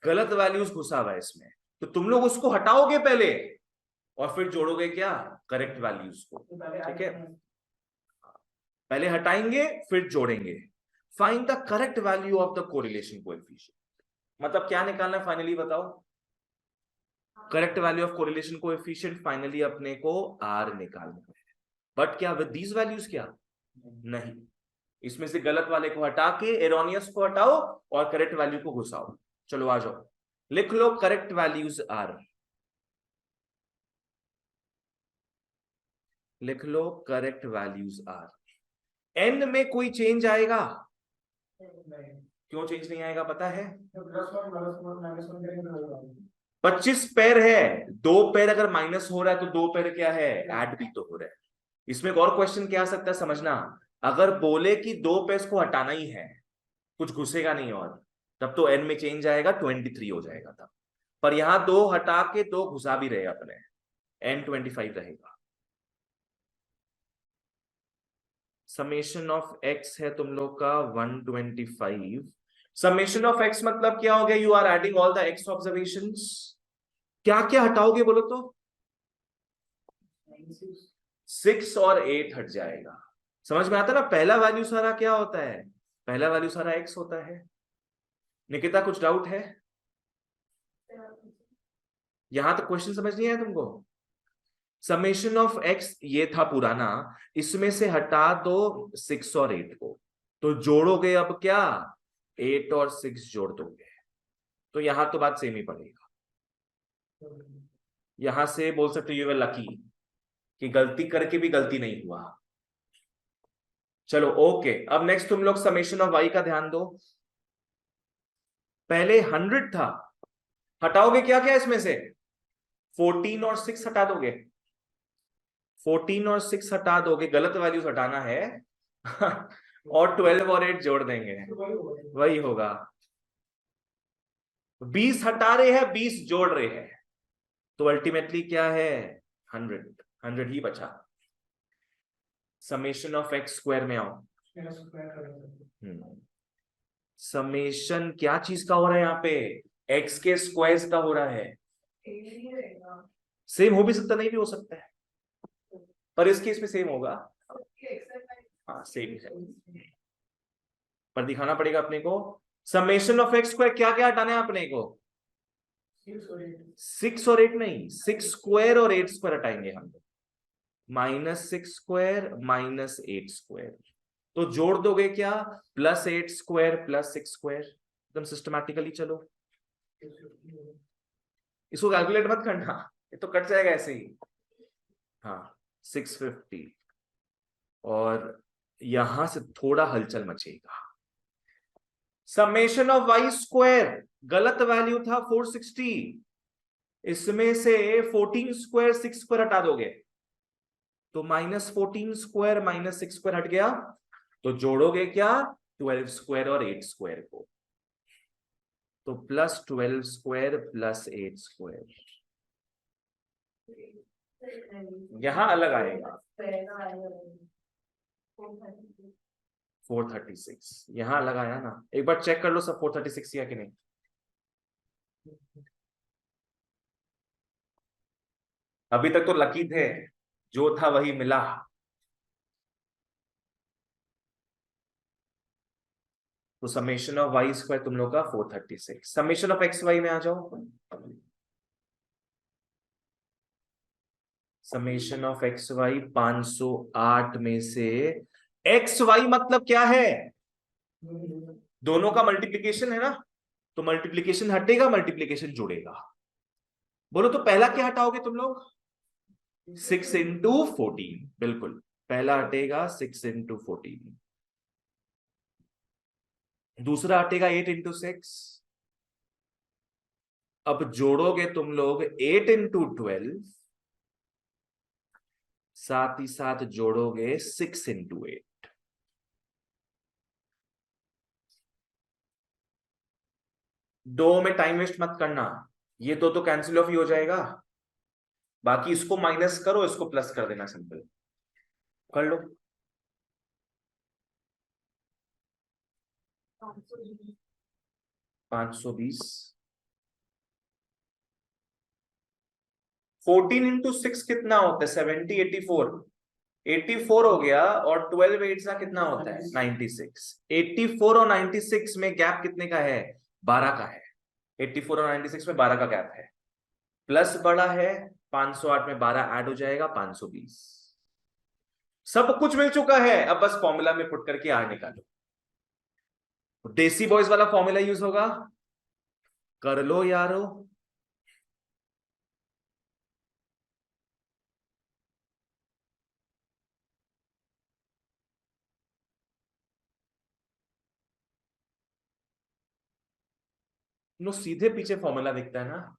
गलत वैल्यूज घुसा हुआ है इसमें। तो तुम लोग उसको हटाओगे पहले और फिर जोड़ोगे क्या? करेक्ट वैल्यूज को। ठीक है, पहले हटाएंगे फिर जोड़ेंगे। Find the correct value of the correlation coefficient. मतलब क्या निकालना है फाइनली बताओ? Correct value of correlation coefficient finally अपने को आर निकालना है। बट क्या विद दीज वैल्यूज? क्या नहीं, इसमें से गलत वाले को हटा के एरोनियस को हटाओ और करेक्ट वैल्यू को घुसाओ। चलो आ जाओ, लिख लो करेक्ट वैल्यूज आर। लिख लो करेक्ट वैल्यूज आर। एन में कोई चेंज आएगा? क्यों चेंज नहीं आएगा पता है? 25 पैर है, 2 पैर अगर माइनस हो रहा है तो 2 पैर क्या है ऐड भी तो हो रहा है। इसमें एक और क्वेश्चन क्या आ सकता है समझना, अगर बोले कि 2 पैर को हटाना ही है, कुछ घुसेगा नहीं और, तब तो एन में चेंज आएगा 23 हो जाएगा तब। पर यहां 2 हटा के 2 घुसा भी रहे अपने, एन 25 रहेगा। समेशन ऑफ एक्स है तुम लोग का 125। समेशन ऑफ एक्स मतलब क्या हो गया? You are adding all the x observations. क्या क्या हटाओगे बोलो तो? 6 और 8 हट जाएगा। समझ में आता ना? पहला वैल्यू सारा क्या होता है? पहला वैल्यू सारा एक्स होता है। निकिता कुछ डाउट है? यहां तक क्वेश्चन समझ नहीं आया तुमको? समेशन ऑफ एक्स ये था पुराना, इसमें से हटा दो 6 और 8 को, तो जोड़ोगे अब क्या? 8 और 6 जोड़ दोगे, तो यहां तो बात सेम ही पड़ेगा। यहां से बोल सकते यू वर लकी कि गलती करके भी गलती नहीं हुआ। चलो ओके, अब नेक्स्ट तुम लोग समेशन ऑफ वाई का ध्यान दो। पहले 100 था, हटाओगे क्या क्या इसमें से? 14 और 6 हटा दोगे। 14 और 6 हटा दोगे, गलत वैल्यूज हटाना है और 12 और 8 जोड़ देंगे, वही होगा। 20 हटा रहे हैं, 20 जोड़ रहे हैं, तो अल्टीमेटली क्या है? 100। 100 ही बचा। समेशन ऑफ एक्स स्क्वायर में आओ। समेशन क्या चीज का हो रहा है यहाँ पे? एक्स के स्क्वायर्स का हो रहा है। सेम हो भी सकता, नहीं भी हो सकता है, पर इस केस में सेम होगा। हाँ सेम है, पर दिखाना पड़ेगा अपने को। समेशन ऑफ एक्स स्क्वायर क्या क्या हटाना है अपने को? 6 और 8 नहीं, 6 स्क्वायर और 8 स्क्वायर हटाएंगे हम लोग। -6 स्क्वायर -8 स्क्वायर, तो जोड़ दोगे क्या? +8 स्क्वायर +6 स्क्वायर। एकदम सिस्टमैटिकली चलो, इसको कैलकुलेट मत करना, ये तो कट जाएगा ऐसे ही। हाँ 650 और यहां से थोड़ा हलचल मचेगा। समेशन ऑफ वाई स्क्वायर गलत वैल्यू था 460, इसमें से 14 स्क्वायर 6 स्क्वायर हटा दोगे तो -14 स्क्वायर -6 स्क्वायर हट गया, तो जोड़ोगे क्या 12 स्क्वायर और 8 स्क्वायर को, तो +12 स्क्वायर +8 स्क्वायर यहां अलग आएगा 436, यहां अलग आया ना, एक बार चेक कर लो सब 436 या कि नहीं। अभी तक तो लकी थे, जो था वही मिला। तो समेशन ऑफ वाई स्क्वायर तुम लोग का 436, समेशन ऑफ एक्स वाई में आ जाओ। समेशन ऑफ एक्स वाई 508 में से एक्स वाई मतलब क्या है, दोनों का मल्टीप्लीकेशन है ना, तो मल्टीप्लीकेशन हटेगा मल्टीप्लीकेशन जुड़ेगा। बोलो तो पहला क्या हटाओगे तुम लोग, 6 × 14, बिल्कुल पहला हटेगा 6 × 14, दूसरा हटेगा 8 × 6। अब जोड़ोगे तुम लोग 8 × 12, साथ ही साथ जोड़ोगे 6 × 8। दो में टाइम वेस्ट मत करना, ये दो तो कैंसिल ऑफ ही हो जाएगा, बाकी इसको माइनस करो इसको प्लस कर देना, सिंपल कर लो। 520, 14 × 6 कितना होता है 70, 84, 84 हो गया, और 12 8 का कितना होता है 96, 84 और 96 में गैप कितने का है 12 का है, 84 और 96 में 12 का गैप है, प्लस बड़ा है 508 में 12 ऐड हो जाएगा 520, सब कुछ मिल चुका है, अब बस फॉर्मूला में पुट करके आर निकालो। देसी बॉयज वाला फॉर्मूला यूज होगा, कर लो यारो। नो सीधे पीछे फॉर्मूला दिखता है ना,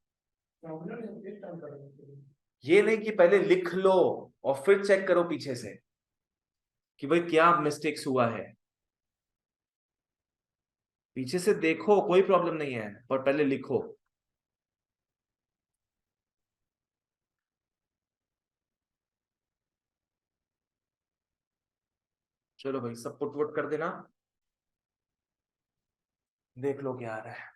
ये नहीं कि पहले लिख लो और फिर चेक करो पीछे से कि भाई क्या मिस्टेक्स हुआ है, पीछे से देखो कोई प्रॉब्लम नहीं है, पर पहले लिखो। चलो भाई सब पुट वुट कर देना, देख लो क्या आ रहा है।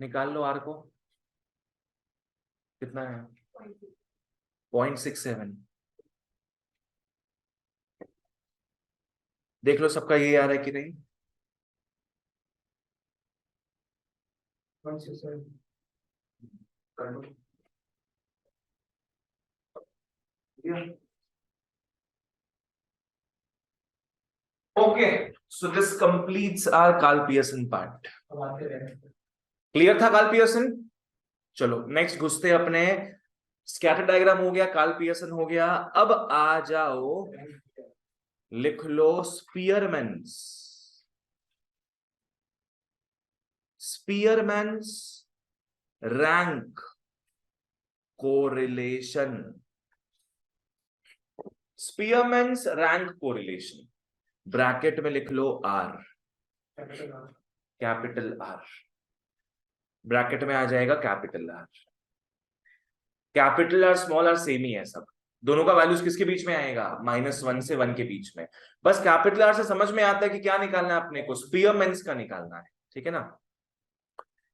निकाल लो आर को, कितना है 0.67। देख लो सबका ये आ रहा है कि नहीं। 167 कर लो। Okay, so this completes our Carl Pearson part. अब आते रहे। क्लियर था कार्ल पियर्सन? चलो नेक्स्ट घुसते हैं अपने। स्कैटर डायग्राम हो गया, कार्ल पियर्सन हो गया, अब आ जाओ लिख लो Spearman's. Spearman's rank correlation. Spearman's rank correlation, bracket में लिख लो आर, कैपिटल आर, ब्रैकेट में आ जाएगा capital R. Capital R small R same ही है सब, दोनों का वैल्यूज किसके बीच में आएगा, -1 से 1 के बीच में। बस कैपिटल आर से समझ में आता है कि क्या निकालना है अपने को, स्पीयरमैन्स का निकालना है, ठीक है ना।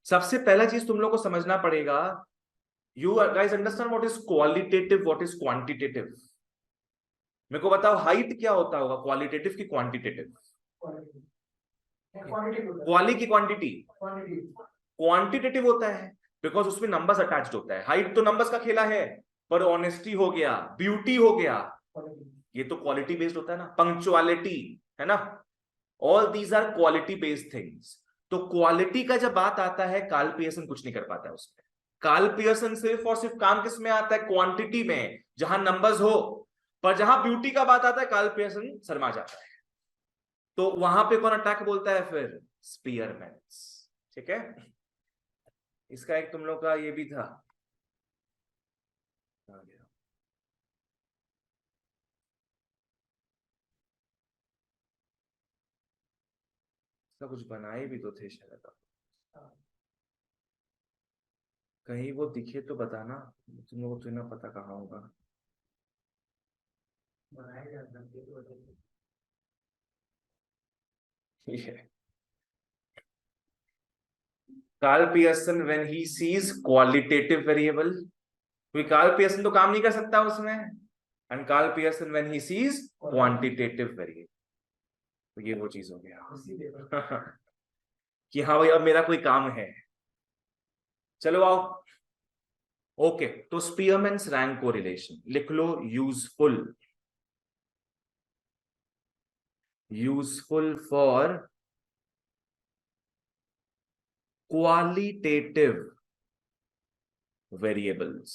सबसे पहला चीज तुम लोग को समझना पड़ेगा, you guys understand what is qualitative, what is quantitative. मेरे को बताओ हाइट क्या होता होगा, क्वालिटेटिव की क्वांटिटेटिव? क्वाली की क्वांटिटी, क्वांटिटेटिव होता है बिकॉज उसमें नंबर्स अटैच्ड होता है। हाइट तो नंबर्स का खेला है, पर ऑनेस्टी हो गया, ब्यूटी हो गया, ये तो क्वालिटी बेस्ड होता है ना, पंक्चुअलिटी है ना, all these are quality based things. तो क्वालिटी का जब बात आता है, कार्ल पियर्सन कुछ नहीं कर पाता है उसमें। कार्ल पियर्सन सिर्फ और सिर्फ काम किस में आता है, क्वांटिटी में, जहां नंबर्स हो। पर जहां ब्यूटी का बात आता है, कार्ल पियर्सन शर्मा जाता है। तो वहां पे कौन अटैक बोलता है फिर, स्पीयरमैन्स, ठीक है। इसका एक तुम लोग का ये भी था, इसका कुछ बनाए भी तो थे शायद, कहीं वो दिखे तो बताना, तुम लोगों को तो ना पता कहाँ होगा। Karl Pearson when he sees qualitative variable, क्योंकि कार्ल पियर्सन तो काम नहीं कर सकता उसमें, and Karl Pearson when he sees quantitative variable, तो ये वो चीज हो गया कि हाँ भाई अब मेरा कोई काम है। चलो आओ, ओके तो स्पीयरमैन्स रैंक कोरिलेशन लिख लो, useful, useful for qualitative variables,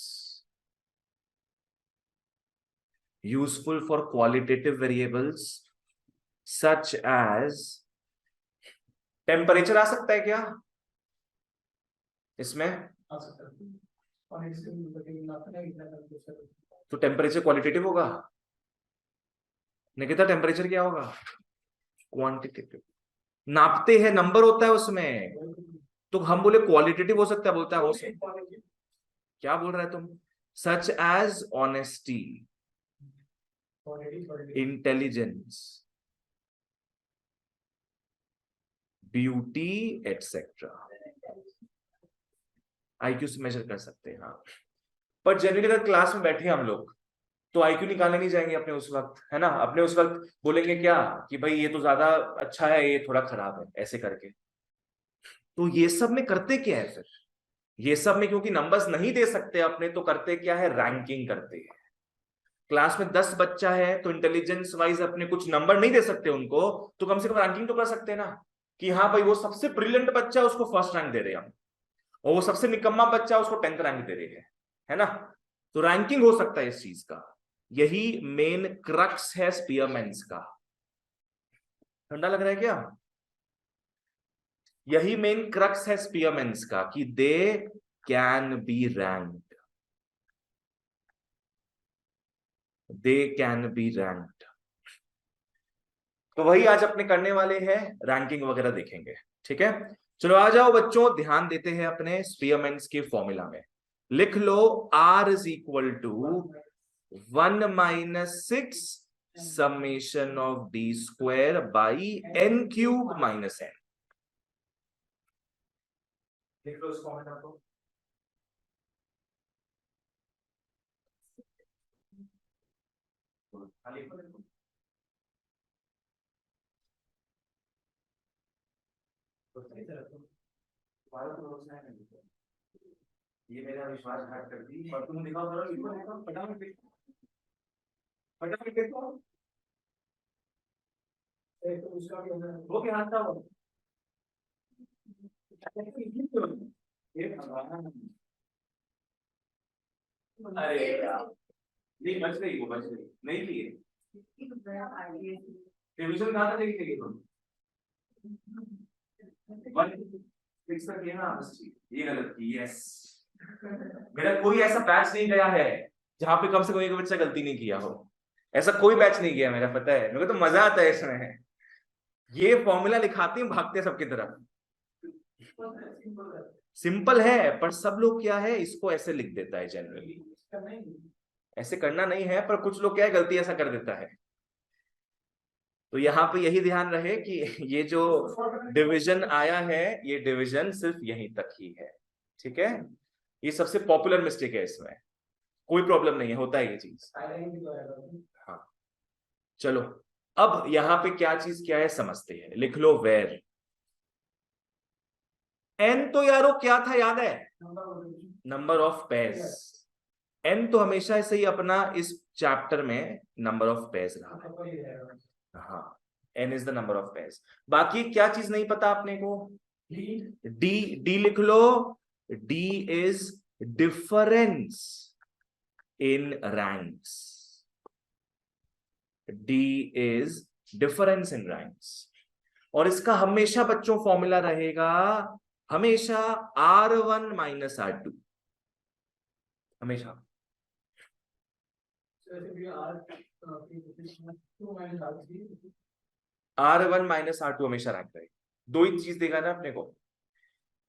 useful for qualitative variables such as, temperature आ सकता है क्या इसमें, तो टेम्परेचर क्वालिटेटिव होगा, निकिता टेम्परेचर क्या होगा, क्वांटिटेटिव, नापते हैं नंबर होता है उसमें, तो हम बोले क्वालिटेटिव हो सकता है, बोलता है हो सकता है, क्या बोल रहा है तुम, such as honesty, intelligence, beauty etcetera, IQ से मेजर कर सकते हैं हाँ। पर जनरली अगर क्लास में बैठे हम लोग तो आईक्यू निकालने नहीं जाएंगे अपने उस वक्त, है ना, अपने उस वक्त बोलेंगे क्या कि भाई ये तो ज्यादा अच्छा है, ये थोड़ा खराब है, ऐसे करके। तो ये सब में करते क्या है फिर, ये सब में क्योंकि नंबर्स नहीं दे सकते अपने, तो करते क्या है, रैंकिंग करते हैं। क्लास में 10 बच्चा है तो इंटेलिजेंस वाइज अपने कुछ नंबर नहीं दे सकते उनको, तो कम से कम रैंकिंग तो कर सकते हैं ना, कि हाँ भाई वो सबसे ब्रिलियंट बच्चा उसको फर्स्ट रैंक दे रहे हैं हम, और वो सबसे निकम्मा बच्चा उसको 10th रैंक दे रहे हैं, है ना। तो रैंकिंग हो सकता है इस चीज का, यही मेन क्रक्स है स्पीयरमैन्स का। ठंडा लग रहा है क्या, यही मेन क्रक्स है स्पीयरमैन्स का कि they can be ranked, they can be ranked. तो वही आज अपने करने वाले हैं, रैंकिंग वगैरह देखेंगे, ठीक है। चलो आ जाओ बच्चों, ध्यान देते हैं अपने स्पीयरमैन्स के फॉर्मूला में। लिख लो R is equal to 1 - 6 summation of d square by n cube minus n। लिख लो इस फॉर्मेट को। हाँ, लिखो लिखो। तो सही तरह तो तुम्हारा तो भरोसा है नहीं। ये मेरा विश्वासघात कर दी और तुम लिखो करो, लिखो लिखो फटाफट लिखो, फटाफट लिखो। एक तो उसका भी हो गया हाथ था वो। ये भगवान। अरे यार, नहीं बच गई, वो बच गई, नहीं लिए रिवीजन कहाँ तक लेके गई तुम? 1 6 तक किया ना बस, ठीक, ये गलत की, यस। मेरा कोई ऐसा बैच नहीं गया है जहां पे कम से कम एक बच्चा गलती नहीं किया हो, ऐसा कोई बैच नहीं गया मेरा, पता है मेरे को तो मजा आता है इसमें। ये फॉर्मूला लिखाते हैं भागते हैं सबकी तरफ। सिंपल है पर सब लोग क्या है इसको ऐसे लिख देता है जनरली, ऐसे करना नहीं है पर कुछ लोग क्या है गलती ऐसा कर देता है। तो यहाँ पे यही ध्यान रहे कि ये जो डिवीजन आया है ये डिवीजन सिर्फ यहीं तक ही है, ठीक है। ये सबसे पॉपुलर मिस्टेक है, इसमें कोई प्रॉब्लम नहीं है, होता है ये चीज। हाँ चलो, अब यहाँ पे क्या चीज क्या है समझते हैं, लिख लो वेर एन, तो यारो क्या था याद है, नंबर ऑफ पेयर्स। एन तो हमेशा से ही अपना इस चैप्टर में नंबर ऑफ पेयर्स रहा है, हाँ n is the number of pairs. बाकी क्या चीज नहीं पता अपने को, डी, डी लिख लो, D is difference in ranks, D is difference in ranks. और इसका हमेशा बच्चों फॉर्मूला रहेगा हमेशा R1 माइनस R2, हमेशा। R1 माइनस R2 हमेशा रैंक रहे, दो ही चीज देगा ना अपने को।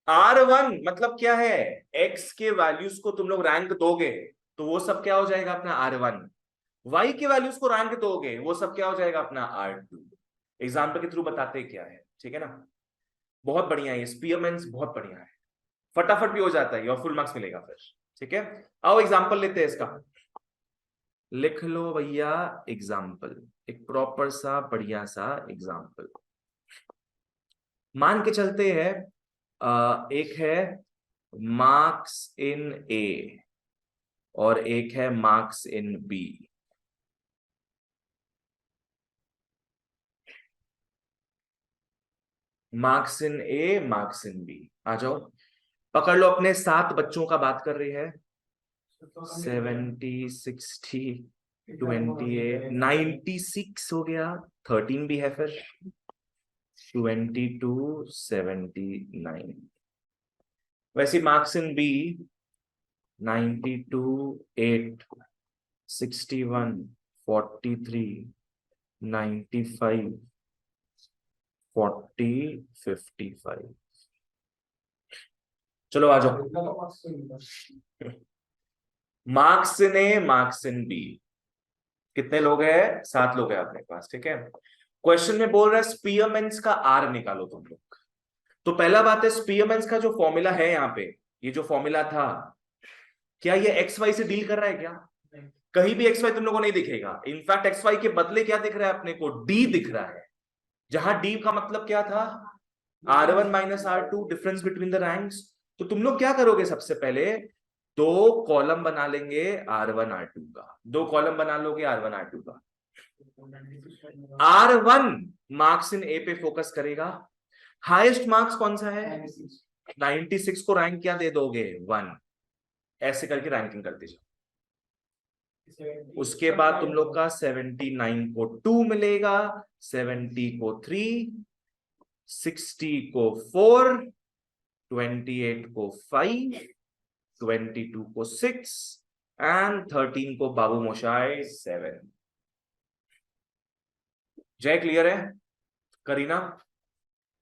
R1 मतलब क्या है, x के वैल्यूज को तुम लोग रैंक दोगे तो वो सब क्या हो जाएगा अपना R1, y के वैल्यूज को रैंक दोगे वो सब क्या हो जाएगा अपना R2। एग्जाम्पल के थ्रू बताते क्या है, ठीक है ना। बहुत बढ़िया है, स्पीयरमैन्स बहुत बढ़िया है, फटाफट भी हो जाता है और फुल मार्क्स मिलेगा फिर, ठीक है। आओ एग्जाम्पल लेते हैं इसका, लिख लो भैया एग्जाम्पल, एक प्रॉपर सा बढ़िया सा एग्जाम्पल। मान के चलते हैं एक है मार्क्स इन ए और एक है marks in B. Marks in A, marks in B, आ जाओ पकड़ लो अपने 7 बच्चों का बात कर रही है, 70 60 28 96 हो गया, 13 भी है फिर 22 79। वैसे मार्क्स इन बी 92 8 61 43 95 40 55। चलो आ जाओ, marks in A marks in B, कितने लोग हैं, 7 लोग हैं अपने पास, ठीक है। क्वेश्चन में बोल रहा है स्पीयरमैन्स का आर निकालो तुम लोग। तो पहला बात है स्पीयरमैन्स का जो फॉर्मूला है यहाँ पे, ये जो फॉर्मूला था क्या ये एक्स वाई से डील कर रहा है क्या, कहीं भी एक्स वाई तुम लोगों को नहीं दिखेगा। इनफैक्ट एक्स वाई के बदले क्या दिख रहा है अपने को, डी दिख रहा है, जहां डी का मतलब क्या था R1 minus R2 difference between the ranks. तो तुम लोग क्या करोगे, सबसे पहले 2 कॉलम बना लेंगे R1 R2 का, 2 कॉलम बना लोगे R1 R2 का। R1 मार्क्स इन ए पे फोकस करेगा, हाईएस्ट मार्क्स कौन सा है 96 को रैंक क्या दे दोगे 1, ऐसे करके रैंकिंग करते जाओ। उसके बाद तुम लोग का 79 को 2 मिलेगा, 70 को 3, 60 को 4, 28 को 5, 22 को 6 एंड 13 को बाबू मोशाय 7। जय क्लियर है करीना,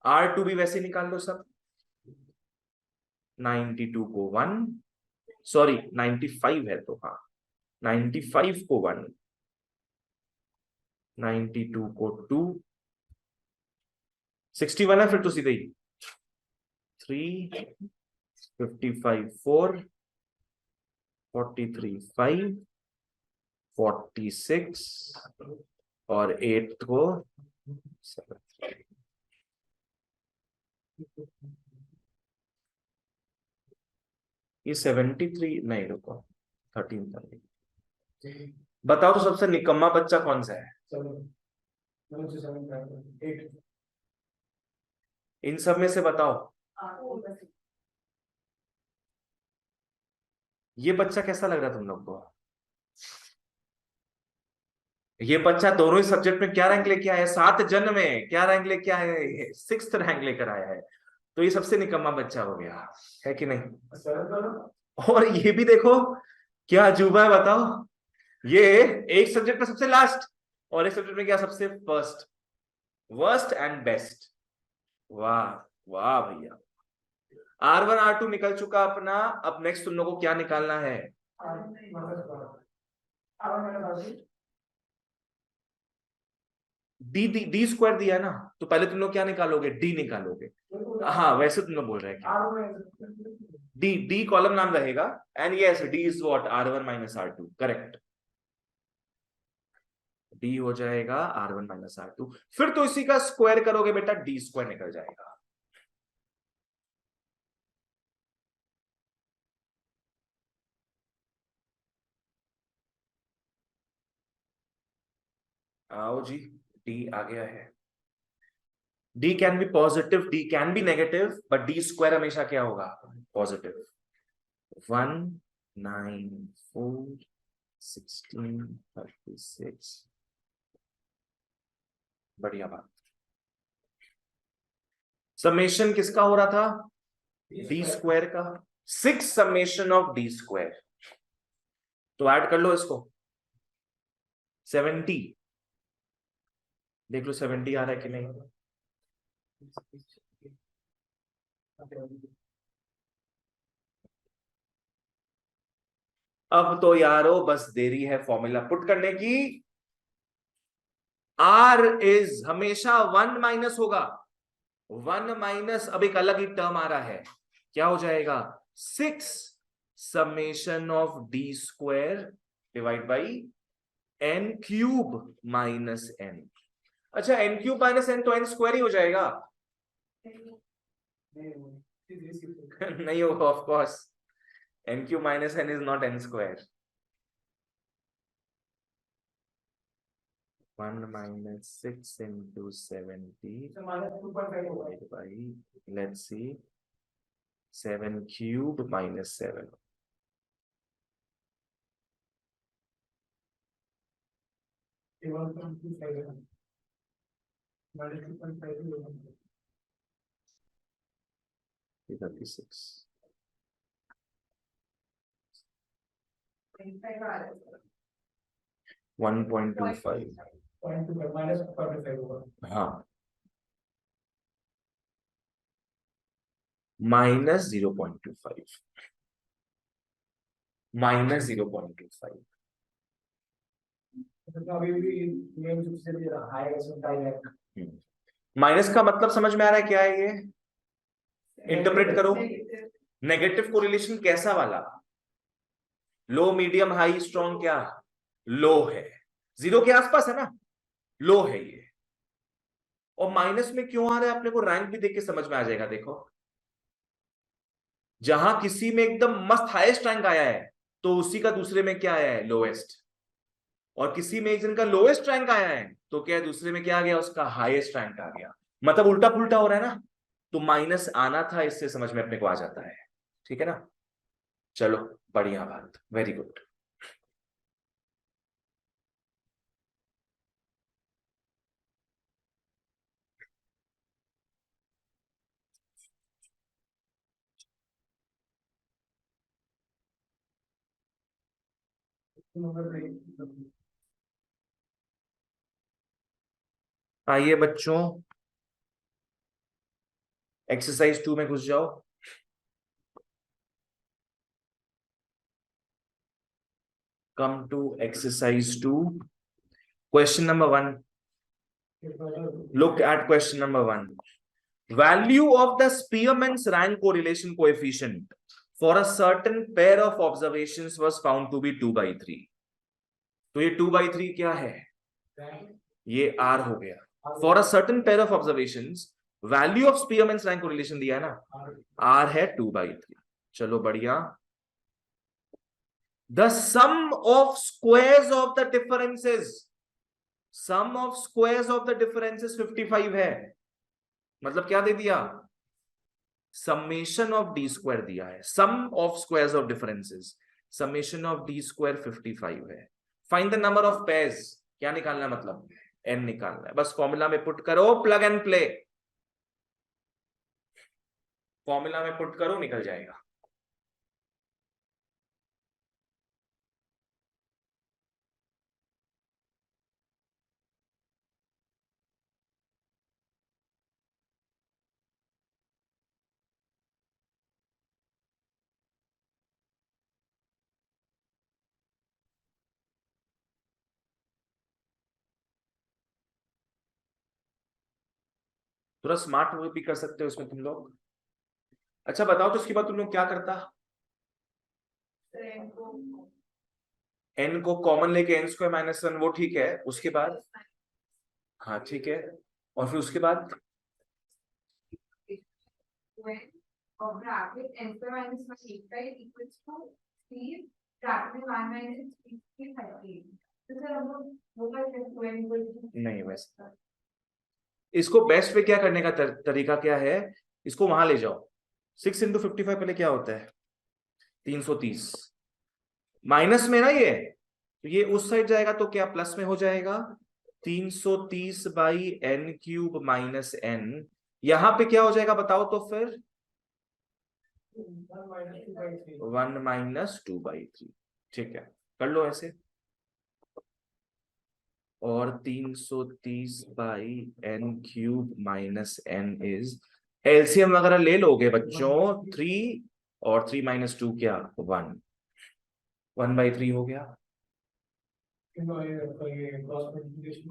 R2 भी वैसे निकाल लो सब, 92 को 1, सॉरी 95 है तो हाँ 95 को 1, 92 को 2, 61 है फिर तो सीधे ही 3 55 4, 43 5, 46 और 8 को 7। ये 73 नहीं, रुको 13 था। बताओ तो सबसे निकम्मा बच्चा कौन सा है इन सब में से? बताओ ये बच्चा कैसा लग रहा है तुम लोग को? ये बच्चा दोनों ही सब्जेक्ट में क्या रैंक लेके आया है? 7 जन में क्या रैंक लेके आया है? 6th रैंक लेकर आया है। तो ये सबसे निकम्मा बच्चा हो गया है कि नहीं? और ये भी देखो क्या अजूबा है, बताओ। ये एक सब्जेक्ट में सबसे लास्ट और एक सब्जेक्ट में क्या सबसे फर्स्ट। Worst and best. वाह वाह भैया। R1 R2 निकल चुका अपना। अब नेक्स्ट तुम लोगों को क्या निकालना है? डी स्क्वायर दिया है ना, तो पहले तुम लोग क्या निकालोगे? डी निकालोगे। हाँ वैसे तुम लोग बोल रहे हैं डी कॉलम नाम रहेगा। And yes D is what R1 minus R2, correct. D हो जाएगा R1 माइनस R2। फिर तो इसी का स्क्वायर करोगे बेटा, डी स्क्वायर निकल जाएगा। आओ जी, डी आ गया है। D can be positive, D can be negative, but D square हमेशा क्या होगा? पॉजिटिव। 1 9 4 16 36। बढ़िया बात। समेशन किसका हो रहा था? डी स्क्वायर का। 6 समेशन ऑफ डी स्क्वायर। तो ऐड कर लो इसको। 70। देख लो 70 आ रहा है कि नहीं। अब तो यारो बस देरी है फॉर्मूला पुट करने की। R इज हमेशा 1 माइनस होगा। 1 माइनस, अब एक अलग ही टर्म आ रहा है, क्या हो जाएगा? 6 summation of d square divide by n cube minus n. अच्छा एन क्यूब माइनस एन तो एन स्क्वायर ही हो जाएगा। नहीं होगा of course. N cube minus n is not n square. 1 minus 6 into 70 divided by, let's see, 7 cube minus 7. $36. 1.25. हाँ minus 0.25, minus 0.25। Minus का मतलब समझ में आ रहा है क्या है ये? इंटरप्रेट करो। नेगेटिव कोरिलेशन कैसा वाला? लो मीडियम हाई स्ट्रॉन्ग, क्या? लो है। 0 के आसपास है ना, लो है ये। और माइनस में क्यों आ रहा है अपने को रैंक भी देख के समझ में आ जाएगा। देखो जहां किसी में एकदम मस्त हाईएस्ट रैंक आया है तो उसी का दूसरे में क्या आया है? लोएस्ट। और किसी में एक जन का लोएस्ट रैंक आया है तो क्या है? दूसरे में क्या आ गया? उसका हाईएस्ट रैंक आ गया। मतलब उल्टा पुल्टा हो रहा है ना, तो माइनस आना था, इससे समझ में अपने को आ जाता है। ठीक है ना? चलो बढ़िया बात, वेरी गुड। आइए बच्चों एक्सरसाइज 2 में घुस जाओ। Come to exercise 2, question number 1। Look at question number 1। value of the Spearman's rank correlation coefficient for a certain pair of observations was found to be 2/3. तो ये 2/3 क्या है, ये R हो गया. For a certain pair of observations, value of Spearman's rank correlation दिया है ना, R है 2/3. चलो बढ़िया. The sum of squares of the differences, sum of squares of the differences 55 है. मतलब क्या दे दिया, summation of d square दिया है. sum of squares of differences, summation of d square 55 है. find the number of pairs, क्या निकालना है, मतलब n निकालना है. बस फॉर्मूला में पुट करो, प्लग एंड प्ले. फॉर्मूला में पुट करो, निकल जाएगा. थोड़ा स्मार्ट वर्क भी कर सकते हो इसमें तुम लोग. अच्छा बताओ, तो उसके बाद तुम लोग क्या करता, n को कॉमन लेके n स्क्वायर माइनस 1, वो ठीक है. उसके बाद, हाँ ठीक है, और फिर उसके बाद नहीं, वैसे इसको बेस्ट पे क्या करने का तरीका क्या है, इसको वहां ले जाओ. 6 × 55 पहले क्या होता है, 330. माइनस में ना ये, तो ये उस साइड जाएगा तो क्या प्लस में हो जाएगा, 330/n³ माइनस n. यहां पे क्या हो जाएगा बताओ तो फिर 1 - 2/3. ठीक है, कर लो ऐसे. और 330/n³ minus n is, LCM वगैरह ले लोगे बच्चों, 3 और 3 - 2 क्या, 1. 1/3 हो गया.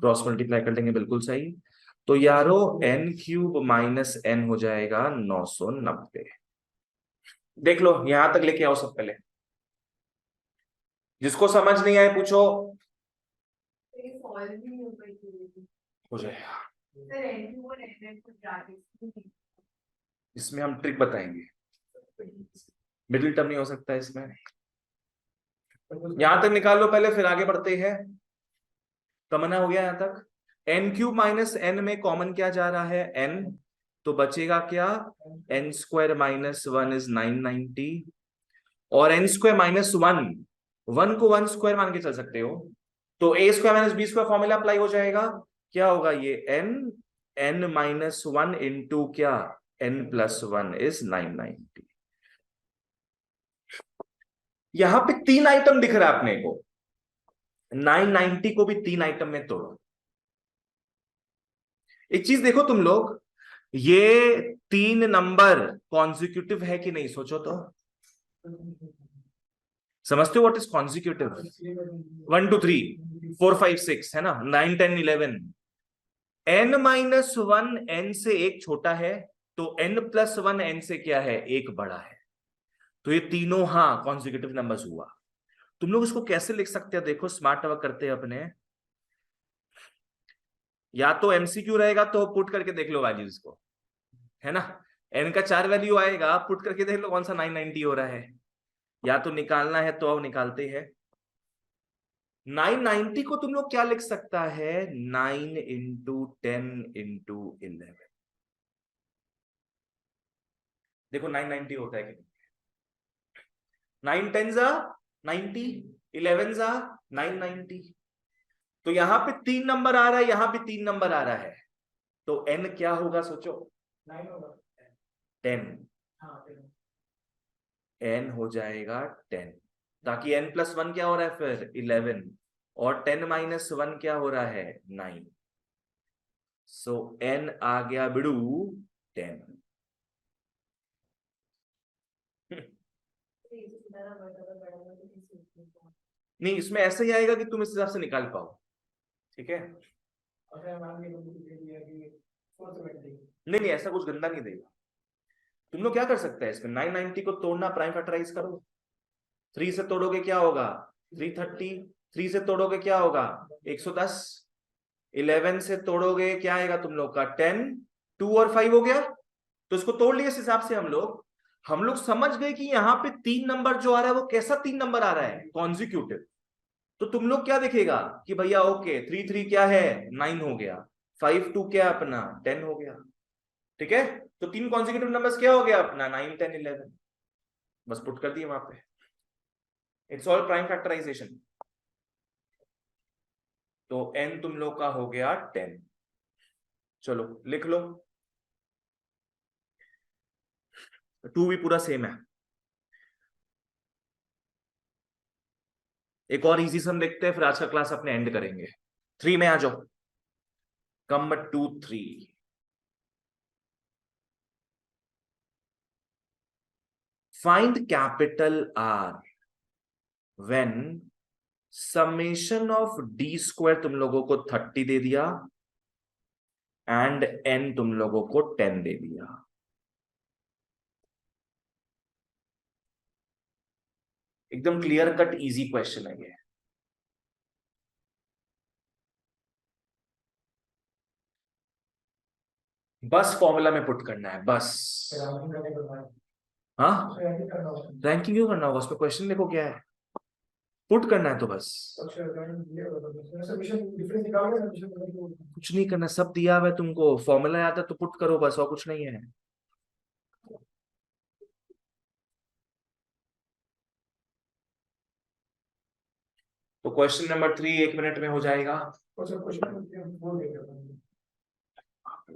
क्रॉस मल्टीप्लाई कर लेंगे, बिल्कुल सही. तो यारो n³ माइनस n हो जाएगा 990. देख लो, यहां तक लेके आओ सब पहले. जिसको समझ नहीं आए पूछो. हो जाएगा, इसमें हम ट्रिक बताएंगे. मिडिल टर्म नहीं हो सकता इसमें. यहां तक निकाल लो पहले, फिर आगे बढ़ते हैं. तमन्ना हो गया यहां तक. n³ माइनस n में कॉमन क्या जा रहा है, n. तो बचेगा क्या, n² माइनस 1 इज 990. और n² माइनस 1 को 1 स्क्वायर मान के चल सकते हो, तो a² minus b² formula apply हो जाएगा. क्या होगा ये, n माइनस 1 इंटू क्या, n+1 इज 990. यहां पे 3 आइटम दिख रहा है अपने को. 990 को भी 3 आइटम में तोड़ो. एक चीज देखो तुम लोग, ये 3 नंबर कॉन्जिक्यूटिव है कि नहीं, सोचो तो. समझते हो व्हाट इज कॉन्जिक्यूटिव, 1 2 3 4 5 6 है ना, 9 10 11. n-1 n से एक छोटा है, तो n+1 n से क्या है, एक बड़ा है. तो ये तीनों हाँ कॉन्जिक्यूटिव नंबर्स हुआ. तुम लोग इसको कैसे लिख सकते हैं, देखो स्मार्ट वर्क करते हैं अपने. या तो एमसीक्यू रहेगा तो पुट करके देख लो वैल्यूज को, है ना. n का 4 वैल्यू आएगा, पुट करके देख लो कौन सा 990 हो रहा है. या तो निकालना है तो अब निकालते हैं. 990 को तुम लोग क्या लिख सकता है, 9 × 10 × 11. देखो 990 होता है कि 9 10 जा 90, 11 जा 990. तो यहां पे 3 नंबर आ रहा है, यहां पे 3 नंबर आ रहा है, तो n क्या होगा सोचो, 10. n हो जाएगा 10, ताकि n+1 क्या हो रहा है फिर 11, और 10 - 1 क्या हो रहा है 9. सो n आ गया बिड़ू 10. नहीं, इसमें ऐसा ही आएगा कि तुम इस हिसाब से निकाल पाओ. ठीक है, नहीं, ऐसा कुछ गंदा नहीं देगा। तुम लोग क्या कर सकते हैं इसमें, 990 को तोड़ना, प्राइम फैक्टराइज करो। 3 से तोड़ोगे क्या होगा 330, 3 से तोड़ोगे क्या होगा 110, 11 से तोड़ोगे क्या आएगा तुम लोग का 10, 2 और 5 हो गया। तो इसको तोड़ लिए इस हिसाब से हम लोग समझ गए कि यहाँ पे 3 नंबर जो आ रहा है वो कैसा 3 नंबर आ रहा है, कॉन्जिक्यूटिव। तो तुम लोग क्या देखेगा कि भैया ओके 3 3 क्या है 9 हो गया, 5 2 क्या अपना 10 हो गया, ठीक है। तो 3 कॉन्जिक्यूटिव नंबर्स क्या हो गया अपना 9 10 11, बस पुट कर दिए वहां पे। It's all prime factorization. तो n तुम लोग का हो गया 10। चलो लिख लो, 2 भी पूरा सेम है। एक और इजी सम देखते हैं, फिर आज का क्लास अपने एंड करेंगे। 3 में आ जाओ, कम 2 3। Find capital R when summation of d square तुम लोगों को 30 दे दिया एंड n तुम लोगों को 10 दे दिया। एकदम क्लियर कट इजी क्वेश्चन है ये। बस फॉर्मूला में पुट करना है बस। हाँ, रैंकिंग क्यों करना होगा, उसमें क्वेश्चन देखो क्या है, पुट करना है तो बस। कुछ नहीं करना, सब दिया हुआ है तुमको, फॉर्मूला याद है तो पुट करो बस, और कुछ नहीं है। तो क्वेश्चन नंबर 3 1 मिनट में हो जाएगा।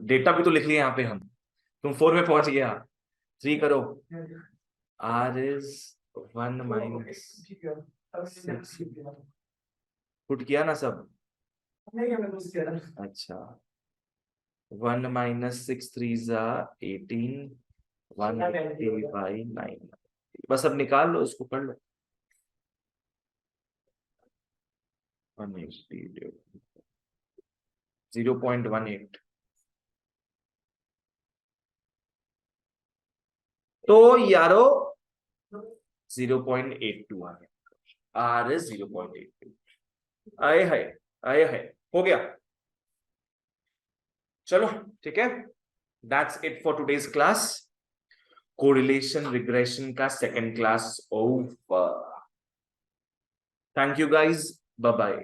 डेटा भी तो लिख लिया यहाँ पे हम, तुम 4 में पहुंच गया। 3 करो, R is 1 minus 6, पुट किया ना सब। अच्छा, 1 minus 6 3s are 18, 180 by 9। बस अब निकाल लो, इसको कर लो। 180 0.18। तो यारो 0.82 आ गया, R is 0.82। आए है हो गया। चलो ठीक है, that's it for today's class. Correlation regression का second class over. Thank you guys, bye bye.